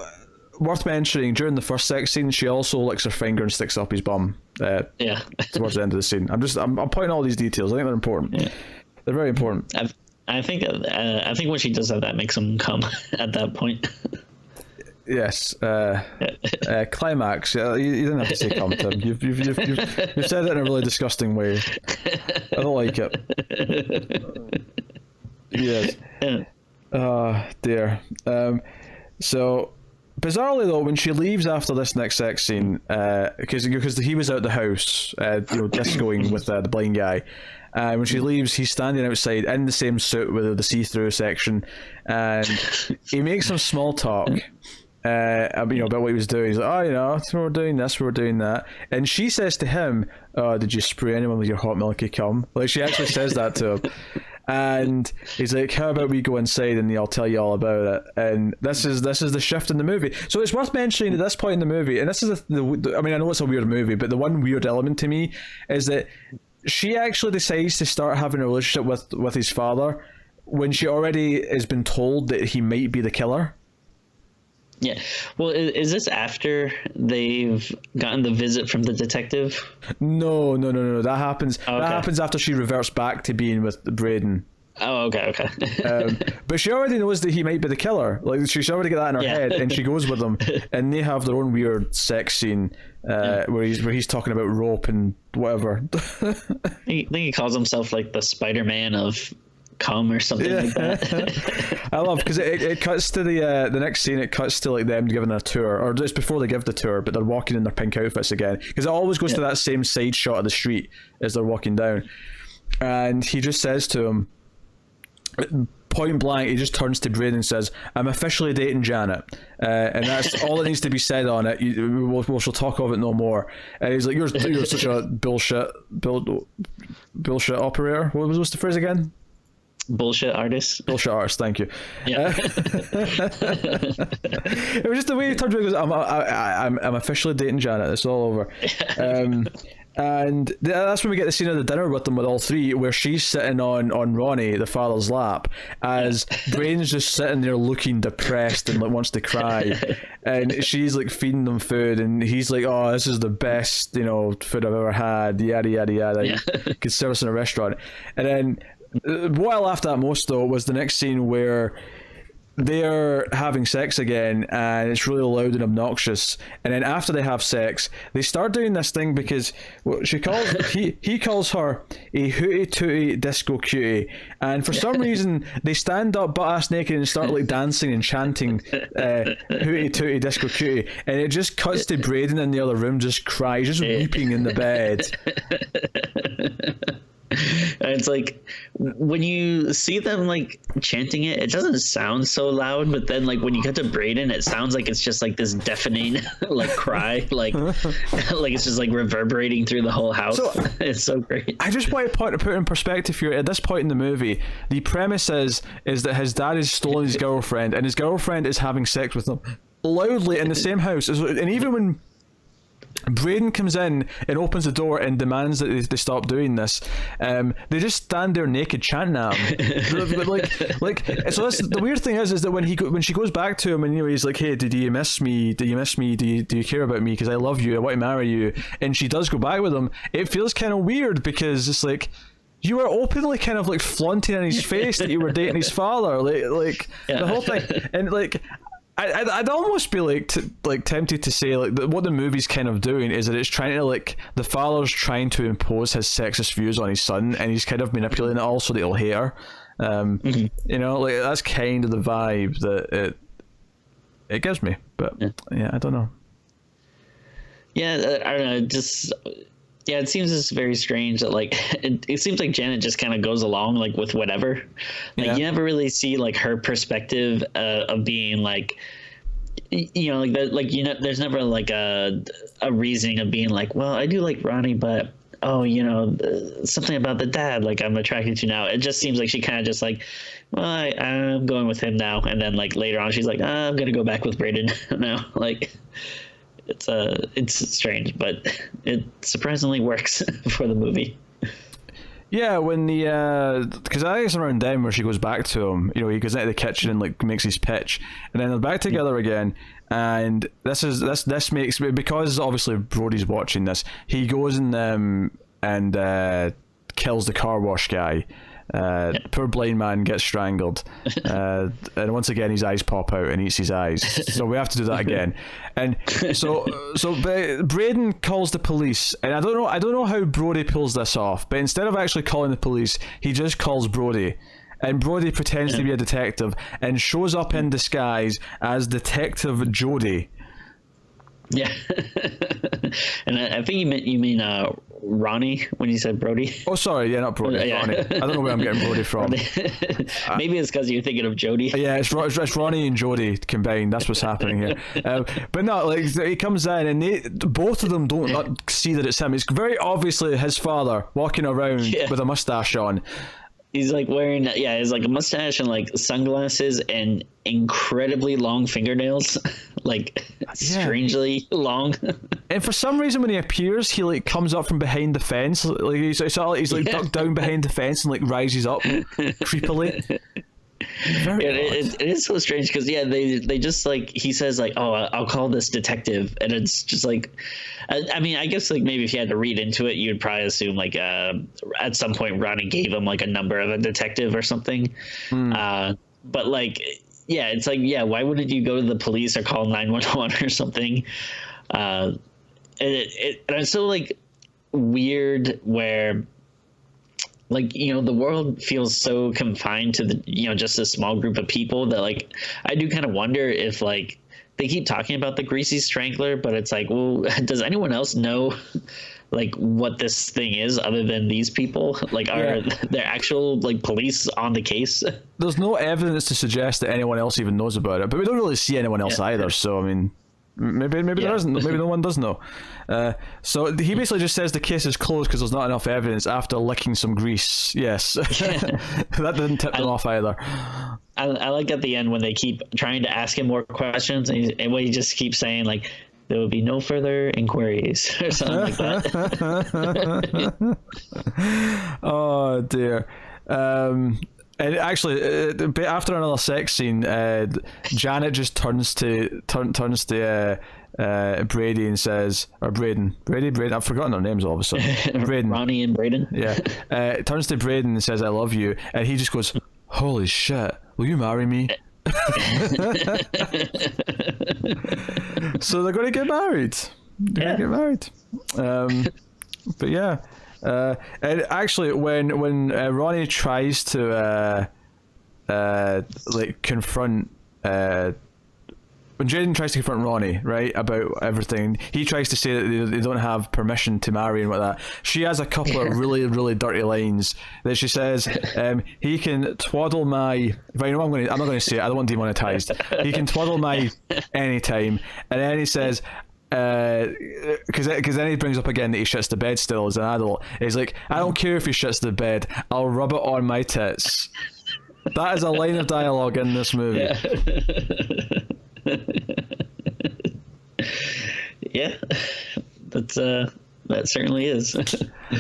worth mentioning, during the first sex scene she also licks her finger and sticks up his bum towards the end of the scene. I'm pointing all these details. I think they're important. They're very important. I think when she does that makes him come at that point. Yes. Climax. You didn't have to say come, Tim. You've said it in a really disgusting way. I don't like it. Yes. Oh dear. So bizarrely though, when she leaves after this next sex scene, because he was out the house, discoing with the blind guy. When she leaves, he's standing outside in the same suit with the see-through section, and he makes some small talk, about what he was doing. He's like, we're doing this, we're doing that, and she says to him, "Did you spray anyone with your hot milky cum?" Like she actually says that to him, and he's like, "How about we go inside and I'll tell you all about it?" And this is the shift in the movie. So it's worth mentioning at this point in the movie, and this is I know it's a weird movie, but the one weird element to me is that she actually decides to start having a relationship with his father when she already has been told that he might be the killer. Yeah. Well, is this after they've gotten the visit from the detective? No. That happens. Okay. That happens after she reverts back to being with Braden. Oh, okay. But she already knows that he might be the killer. Like she's already got that in her head, and she goes with him, and they have their own weird sex scene where he's talking about rope and whatever. I think he calls himself like the Spider-Man of cum or something like that. I love because it cuts to the next scene. It cuts to like them giving a tour, or just before they give the tour, but they're walking in their pink outfits again because it always goes to that same side shot of the street as they're walking down, and he just says to him, point blank, he just turns to Braden and says, "I'm officially dating Janet," and that's all that needs to be said on it. We shall talk of it no more. And he's like, "You're such a bullshit operator." What's the phrase again? Bullshit artist. Bullshit artist. Thank you. Yeah. It was just the way he turned to it. He goes, "I'm officially dating Janet. It's all over." And that's when we get the scene of the dinner with them with all three, where she's sitting on Ronnie, the father's lap, as Brain's just sitting there looking depressed and like wants to cry, and she's like feeding them food, and he's like, "Oh, this is the best food I've ever had." Yada yada yada. Yeah. You could serve us in a restaurant. And then what I laughed at most though was the next scene where they're having sex again, and it's really loud and obnoxious, and then after they have sex they start doing this thing because he calls her a hootie tootie disco cutie, and for some reason they stand up butt ass naked and start like dancing and chanting hootie tootie disco cutie, and it just cuts to Braden in the other room just cries, just weeping in the bed. And it's like when you see them like chanting it, it doesn't sound so loud, but then like when you get to Brayden, it sounds like it's just like this deafening like cry, like it's just like reverberating through the whole house. So, it's so great. I just want to put in perspective here. At this point in the movie, the premise is that his dad has stolen his girlfriend, and his girlfriend is having sex with him loudly in the same house. And even when Brayden comes in and opens the door and demands that they stop doing this, they just stand there naked chanting at him. like so that's the weird thing is that when she goes back to him and he's like, hey, do you miss me, do you care about me, because I love you, I want to marry you, and she does go back with him, it feels kind of weird because it's like you were openly kind of like flaunting in his face that you were dating his father, like yeah. The whole thing. And like I'd almost be like tempted to say like what the movie's kind of doing is that it's trying to like the father's trying to impose his sexist views on his son, and he's kind of manipulating it all so that he'll hate her. You know, like that's kind of the vibe that it gives me. But yeah, I don't know. Yeah, I don't know. Just yeah, it seems just very strange that like it seems like Janet just kind of goes along like with whatever. Like you never really see like her perspective of being like, you know, like that, like, you know, there's never like a reasoning of being like, well, I do like Ronnie, but oh, you know, something about the dad like I'm attracted to now. It just seems like she kind of just like, well, I'm going with him now, and then like later on she's like, I'm gonna go back with Brayden now. Like it's strange, but it surprisingly works for the movie. Yeah, when because I think it's around then where she goes back to him. You know, he goes into the kitchen and like makes his pitch, and then they're back together again. And this makes, because obviously Brody's watching this, he goes and kills the car wash guy. Poor blind man gets strangled, and once again his eyes pop out and eats his eyes. So we have to do that again. And so Brayden calls the police, and I don't know how Brody pulls this off, but instead of actually calling the police, he just calls Brody. And Brody pretends to be a detective and shows up in disguise as Detective Jody. Yeah. And I think you mean Ronnie when you said Brody. Oh, sorry, yeah, not Brody. Yeah. Ronnie. I don't know where I'm getting Brody from. Maybe it's because you're thinking of Jody. Yeah, it's Ronnie and Jody combined. That's what's happening here. But no, like he comes in and both of them don't not see that it's him. It's very obviously his father walking around with a mustache on. He's like wearing, he's like a mustache and like sunglasses and incredibly long fingernails, like strangely long. And for some reason, when he appears, he like comes up from behind the fence. Like he's like ducked down behind the fence and like rises up creepily. It is so strange because they just like, he says like, oh, I'll call this detective, and it's just like, I mean, I guess like maybe if you had to read into it, you'd probably assume like at some point Ronnie gave him like a number of a detective or something. But like, yeah, it's like, why wouldn't you go to the police or call 911 or something? And it's so like weird where, like, you know, the world feels so confined to the, you know, just a small group of people that like I do kind of wonder if like they keep talking about the Greasy Strangler, but it's like, well, does anyone else know like what this thing is other than these people? Like, are there actual like police on the case? There's no evidence to suggest that anyone else even knows about it, but we don't really see anyone else either. So I mean, maybe there isn't. Maybe no one does know. So he basically just says the case is closed because there's not enough evidence after licking some grease. Yes, that didn't tip them off either. I like at the end when they keep trying to ask him more questions, and he just keeps saying like, there will be no further inquiries or something like that. Oh dear. And actually, after another sex scene, Janet just turns to Brady and says, or Brady, I've forgotten their names all of a sudden. Braden. Ronnie and Brayden. Yeah. Turns to Braden and says, I love you. And he just goes, holy shit, will you marry me? So they're going to get married. But yeah. And actually, when Ronnie tries to like confront when Jaden tries to confront Ronnie, right, about everything, he tries to say that they don't have permission to marry and what that. She has a couple of really, really dirty lines that she says, he can twaddle my... Right, I'm not going to say it, I don't want demonetized. He can twaddle my anytime. And then he says... because then he brings up again that he shits the bed still as an adult. He's like, I don't care if he shits the bed, I'll rub it on my tits. That is a line of dialogue in this movie. Yeah, that certainly is.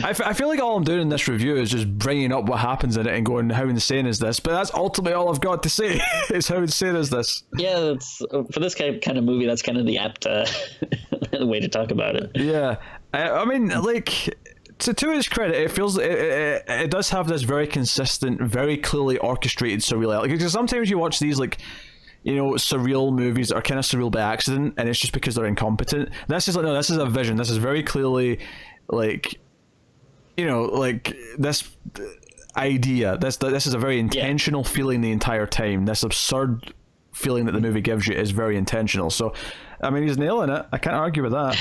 I feel like all I'm doing in this review is just bringing up what happens in it and going, how insane is this? But that's ultimately all I've got to say. Is how insane is this? Yeah, that's for this kind of movie. That's kind of the apt way to talk about it. Yeah, I mean, like, to his credit, it feels it does have this very consistent, very clearly orchestrated surreal. Like, because sometimes you watch these like, surreal movies that are kind of surreal by accident, and it's just because they're incompetent. This is like, no, this is a vision. This is very clearly, like, like this idea. This is a very intentional feeling the entire time. This absurd feeling that the movie gives you is very intentional. So, I mean, he's nailing it. I can't argue with that.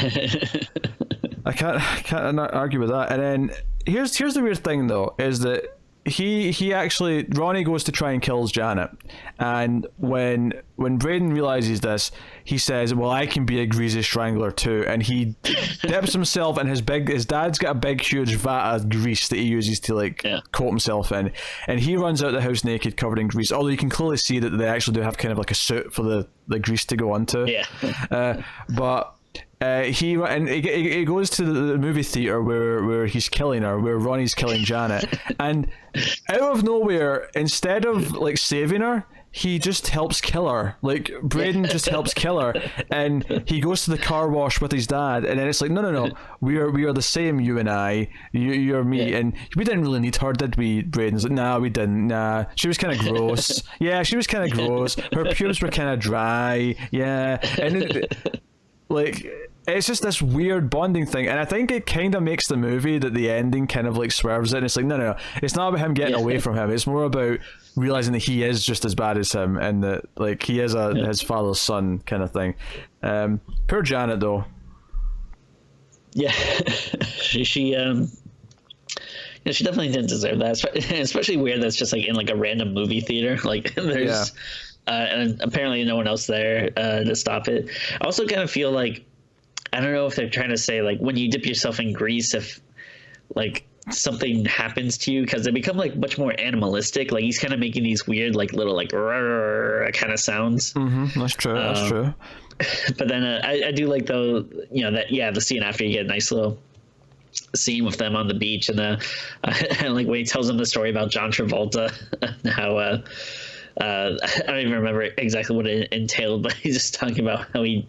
I can't argue with that. And then here's the weird thing though, is that he actually, Ronnie goes to try and kills Janet, and when Braden realizes this, he says, well, I can be a Greasy Strangler too, and he dips himself in his dad's got a big huge vat of grease that he uses to coat himself in, and he runs out the house naked, covered in grease, although you can clearly see that they actually do have kind of like a suit for the grease to go onto. But he goes to the movie theater where he's killing her, where Ronnie's killing Janet, and out of nowhere, instead of like saving her, he just helps kill her. Like, Braden just helps kill her, and he goes to the car wash with his dad, and then it's like, no, we are the same, you and I, you're me, and we didn't really need her, did we? Braden's like, nah, we didn't. Nah, she was kind of gross. Yeah, she was kind of gross. Her pubes were kind of dry. Yeah, and like, it's just this weird bonding thing, and I think it kind of makes the movie that the ending kind of like swerves it, and it's like, no, it's not about him getting away from him, it's more about realizing that he is just as bad as him, and that like he is his father's son kind of thing. Poor Janet though. Yeah. she definitely didn't deserve that, especially weird that's just like in like a random movie theater, like there's and apparently no one else there to stop it. I also kind of feel like, I don't know if they're trying to say like when you dip yourself in grease, if like something happens to you, because they become like much more animalistic. Like he's kind of making these weird like little like kind of sounds. That's true. That's true. But then I do like though, the scene after, you get a nice little scene with them on the beach, and and like when he tells them the story about John Travolta, how I don't even remember exactly what it entailed, but he's just talking about how he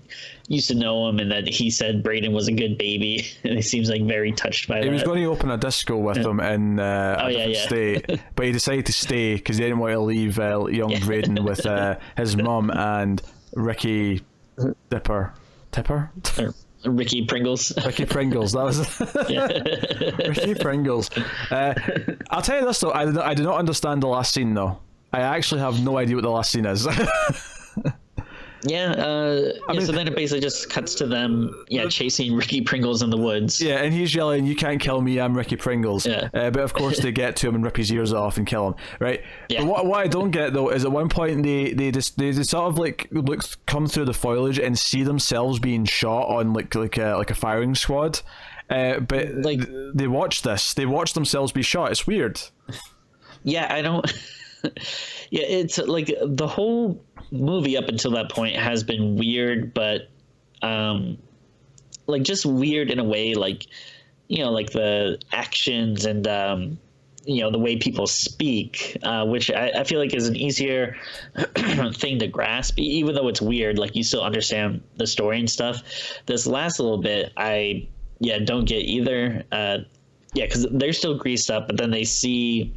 used to know him and that he said Braden was a good baby, and he seems like very touched by that. He was going to open a disco with him in a state, but he decided to stay because he didn't want to leave young Braden with his mum and Ricky Tipper? Ricky Pringles. Ricky Pringles, that was Ricky Pringles. I'll tell you this though, I do not understand the last scene though. I actually have no idea what the last scene is. So then it basically just cuts to them, chasing Ricky Pringles in the woods. Yeah, and he's yelling, "You can't kill me, I'm Ricky Pringles." Yeah. But of course they get to him and rip his ears off and kill him, right? Yeah. But what I don't get though is at one point they sort of like come through the foliage and see themselves being shot on like a firing squad. But like they watch themselves be shot. It's weird. Yeah, I don't. Yeah, it's like the whole movie up until that point has been weird, but like just weird in a way, like like the actions and the way people speak, which I feel like is an easier thing to grasp, even though it's weird. Like you still understand the story and stuff. This last little bit, I don't get either. Because they're still greased up, but then they see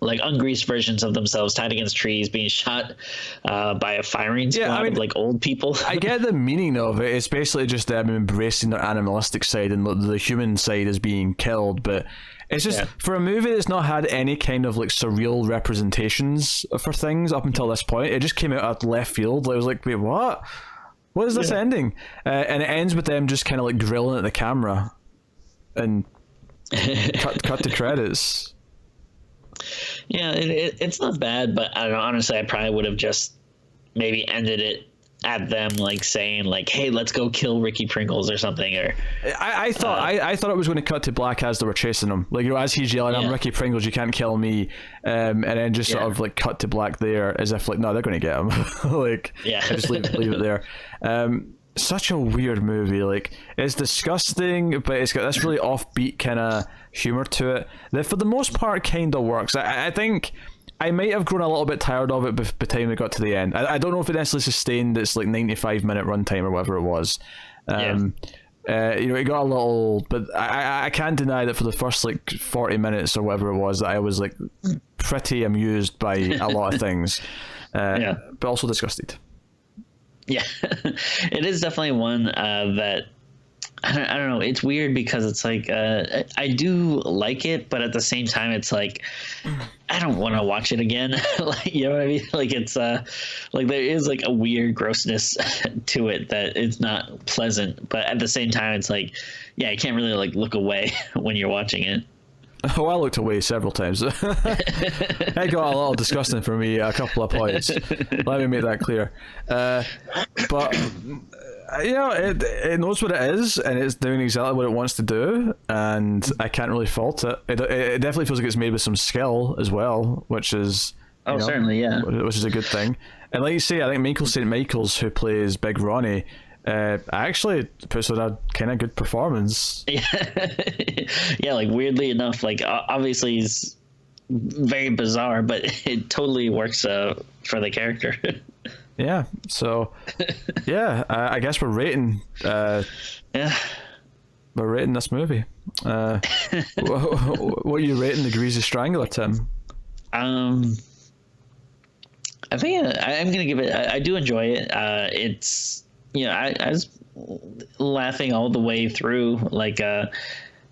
like ungreased versions of themselves tied against trees being shot by a firing squad of like old people. I get the meaning of it. It's basically just them embracing their animalistic side and the human side is being killed, but It's just for a movie that's not had any kind of like surreal representations for things up until this point. It just came out of left field. I was like, wait, what? What is this ending? And it ends with them just kind of like grilling at the camera, and cut to credits. Yeah, it's not bad, but I don't know, honestly, I probably would have just maybe ended it at them like saying like, "Hey, let's go kill Ricky Pringles" or something. Or I thought it was going to cut to black as they were chasing him, like, you know, as he's yelling, "I'm Ricky Pringles, you can't kill me," and then just sort of like cut to black there, as if like, no, they're going to get him. Like, just leave it there. Such a weird movie. Like, it's disgusting, but it's got this really offbeat kind of humor to it that for the most part kind of works. I think I might have grown a little bit tired of it by the time we got to the end. I don't know if it necessarily sustained its like 95-minute runtime or whatever it was. You know, it got a little, but I can't deny that for the first like 40 minutes or whatever it was, that I was like pretty amused by a lot of things, but also disgusted. Yeah, it is definitely one that I don't know. It's weird because it's like I do like it, but at the same time, it's like I don't want to watch it again. Like, you know what I mean? Like, it's like there is like a weird grossness to it that is not pleasant, but at the same time, it's like, yeah, you can't really like look away when you're watching it. Oh, I looked away several times. It got a little disgusting for me a couple of points. Let me make that clear. But you know, it knows what it is, and it's doing exactly what it wants to do, and I can't really fault it. It definitely feels like it's made with some skill as well, which is certainly, yeah, which is a good thing. And like you say, I think Michael St. Michael's, who plays Big Ronnie, actually puts on a kind of good performance. Yeah, like weirdly enough, like obviously he's very bizarre, but it totally works for the character. Yeah, so I guess we're rating we're rating this movie. What are you rating the Greasy Strangler, Tim? I think I'm gonna give it, I do enjoy it. It's, you know, I was laughing all the way through. Like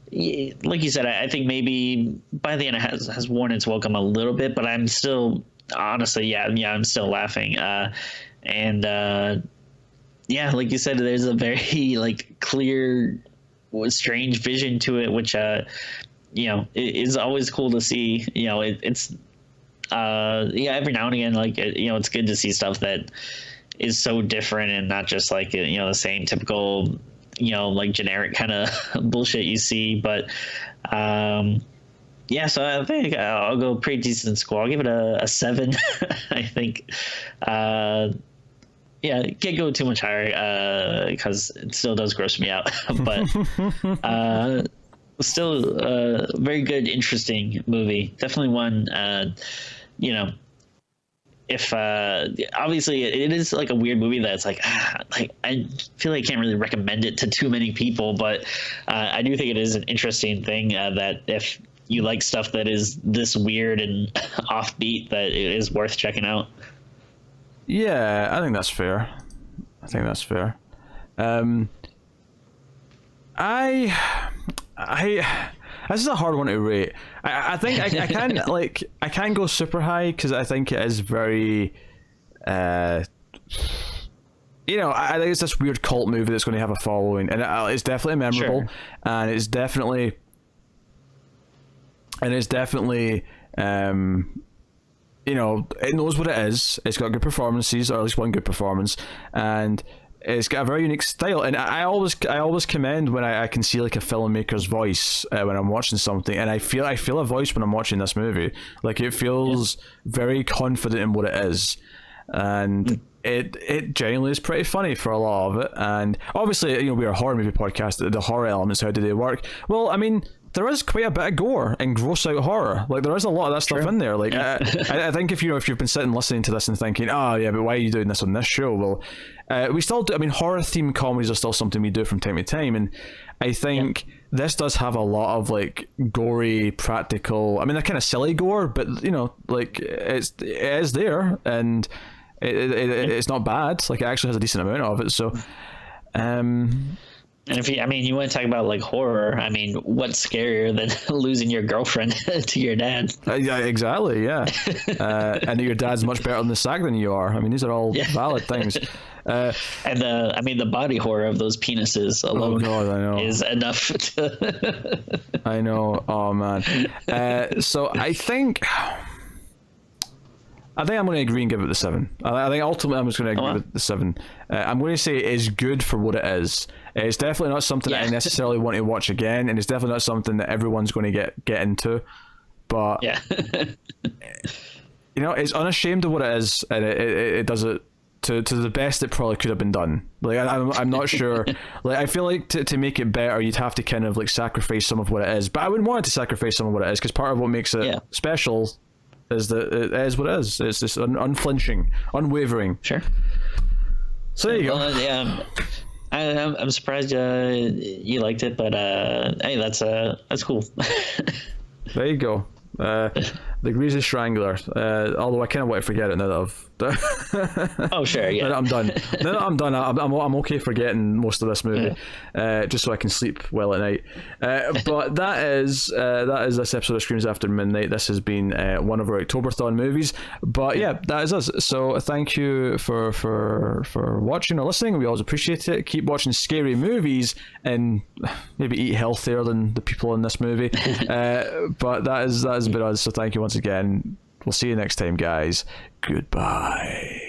you said, I think maybe by the end it has worn its welcome a little bit, but I'm still, honestly, I'm still laughing. And like you said, there's a very like clear, strange vision to it, which you know, it is always cool to see. You know, it's every now and again, like, you know, it's good to see stuff that is so different and not just like, you know, the same typical, you know, like generic kind of bullshit you see. But so I think I'll go pretty decent score. I'll give it a 7. I think can't go too much higher because it still does gross me out. But still a very good, interesting movie. Definitely one, you know, if obviously it is like a weird movie that's like I feel like I can't really recommend it to too many people, but I do think it is an interesting thing that if you like stuff that is this weird and offbeat, that it is worth checking out. Yeah, I think that's fair. This is a hard one to rate. I think I can like I can go super high because I think it is very you know, I think it's this weird cult movie that's going to have a following, and it's definitely memorable. Sure. and it's definitely you know, it knows what it is. It's got good performances, or at least one good performance, and it's got a very unique style. And I always commend when I can see like a filmmaker's voice when I'm watching something, and I feel a voice when I'm watching this movie. Like, it feels very confident in what it is, and it genuinely is pretty funny for a lot of it. And obviously, you know, we're a horror movie podcast. The horror elements, how do they work? Well, I mean, there is quite a bit of gore and gross out horror. Like, there is a lot of that stuff in there. Like, I think if you've been sitting listening to this and thinking, oh yeah, but why are you doing this on this show? Well, we still do. I mean, horror themed comedies are still something we do from time to time, and I think this does have a lot of like gory, practical. I mean, they're kind of silly gore, but you know, like it is there, and it's not bad. Like, it actually has a decent amount of it. So, And if you, I mean, you want to talk about like horror, I mean, what's scarier than losing your girlfriend to your dad? Yeah, exactly. Yeah, and that your dad's much better on the sack than you are. I mean, these are all valid things. And I mean, the body horror of those penises alone God, I know. is enough to. I know. Oh man. So I think I'm going to agree and give it the 7. I think ultimately I'm just going to agree with the 7. I'm going to say it is good for what it is. It's definitely not something that I necessarily want to watch again, and it's definitely not something that everyone's going to get into. But you know, it's unashamed of what it is, and it does it to the best it probably could have been done. Like I'm not sure. Like I feel like to make it better, you'd have to kind of like sacrifice some of what it is. But I wouldn't want it to sacrifice some of what it is, because part of what makes it special is that it is what it is. It's just unflinching, unwavering. Sure. So there you go. Yeah, I'm surprised you liked it, but hey, that's cool. There you go. The Greasy Strangler. Although I kind of want to forget it now that I've. Oh sure, yeah. Now that I'm done. Now that I'm done, I'm okay forgetting most of this movie, just so I can sleep well at night. But that is this episode of Screams After Midnight. This has been one of our Octoberthon movies. But yeah, that is us. So thank you for watching or listening. We always appreciate it. Keep watching scary movies and maybe eat healthier than the people in this movie. But that has been us. So thank you once again. We'll see you next time, guys. Goodbye.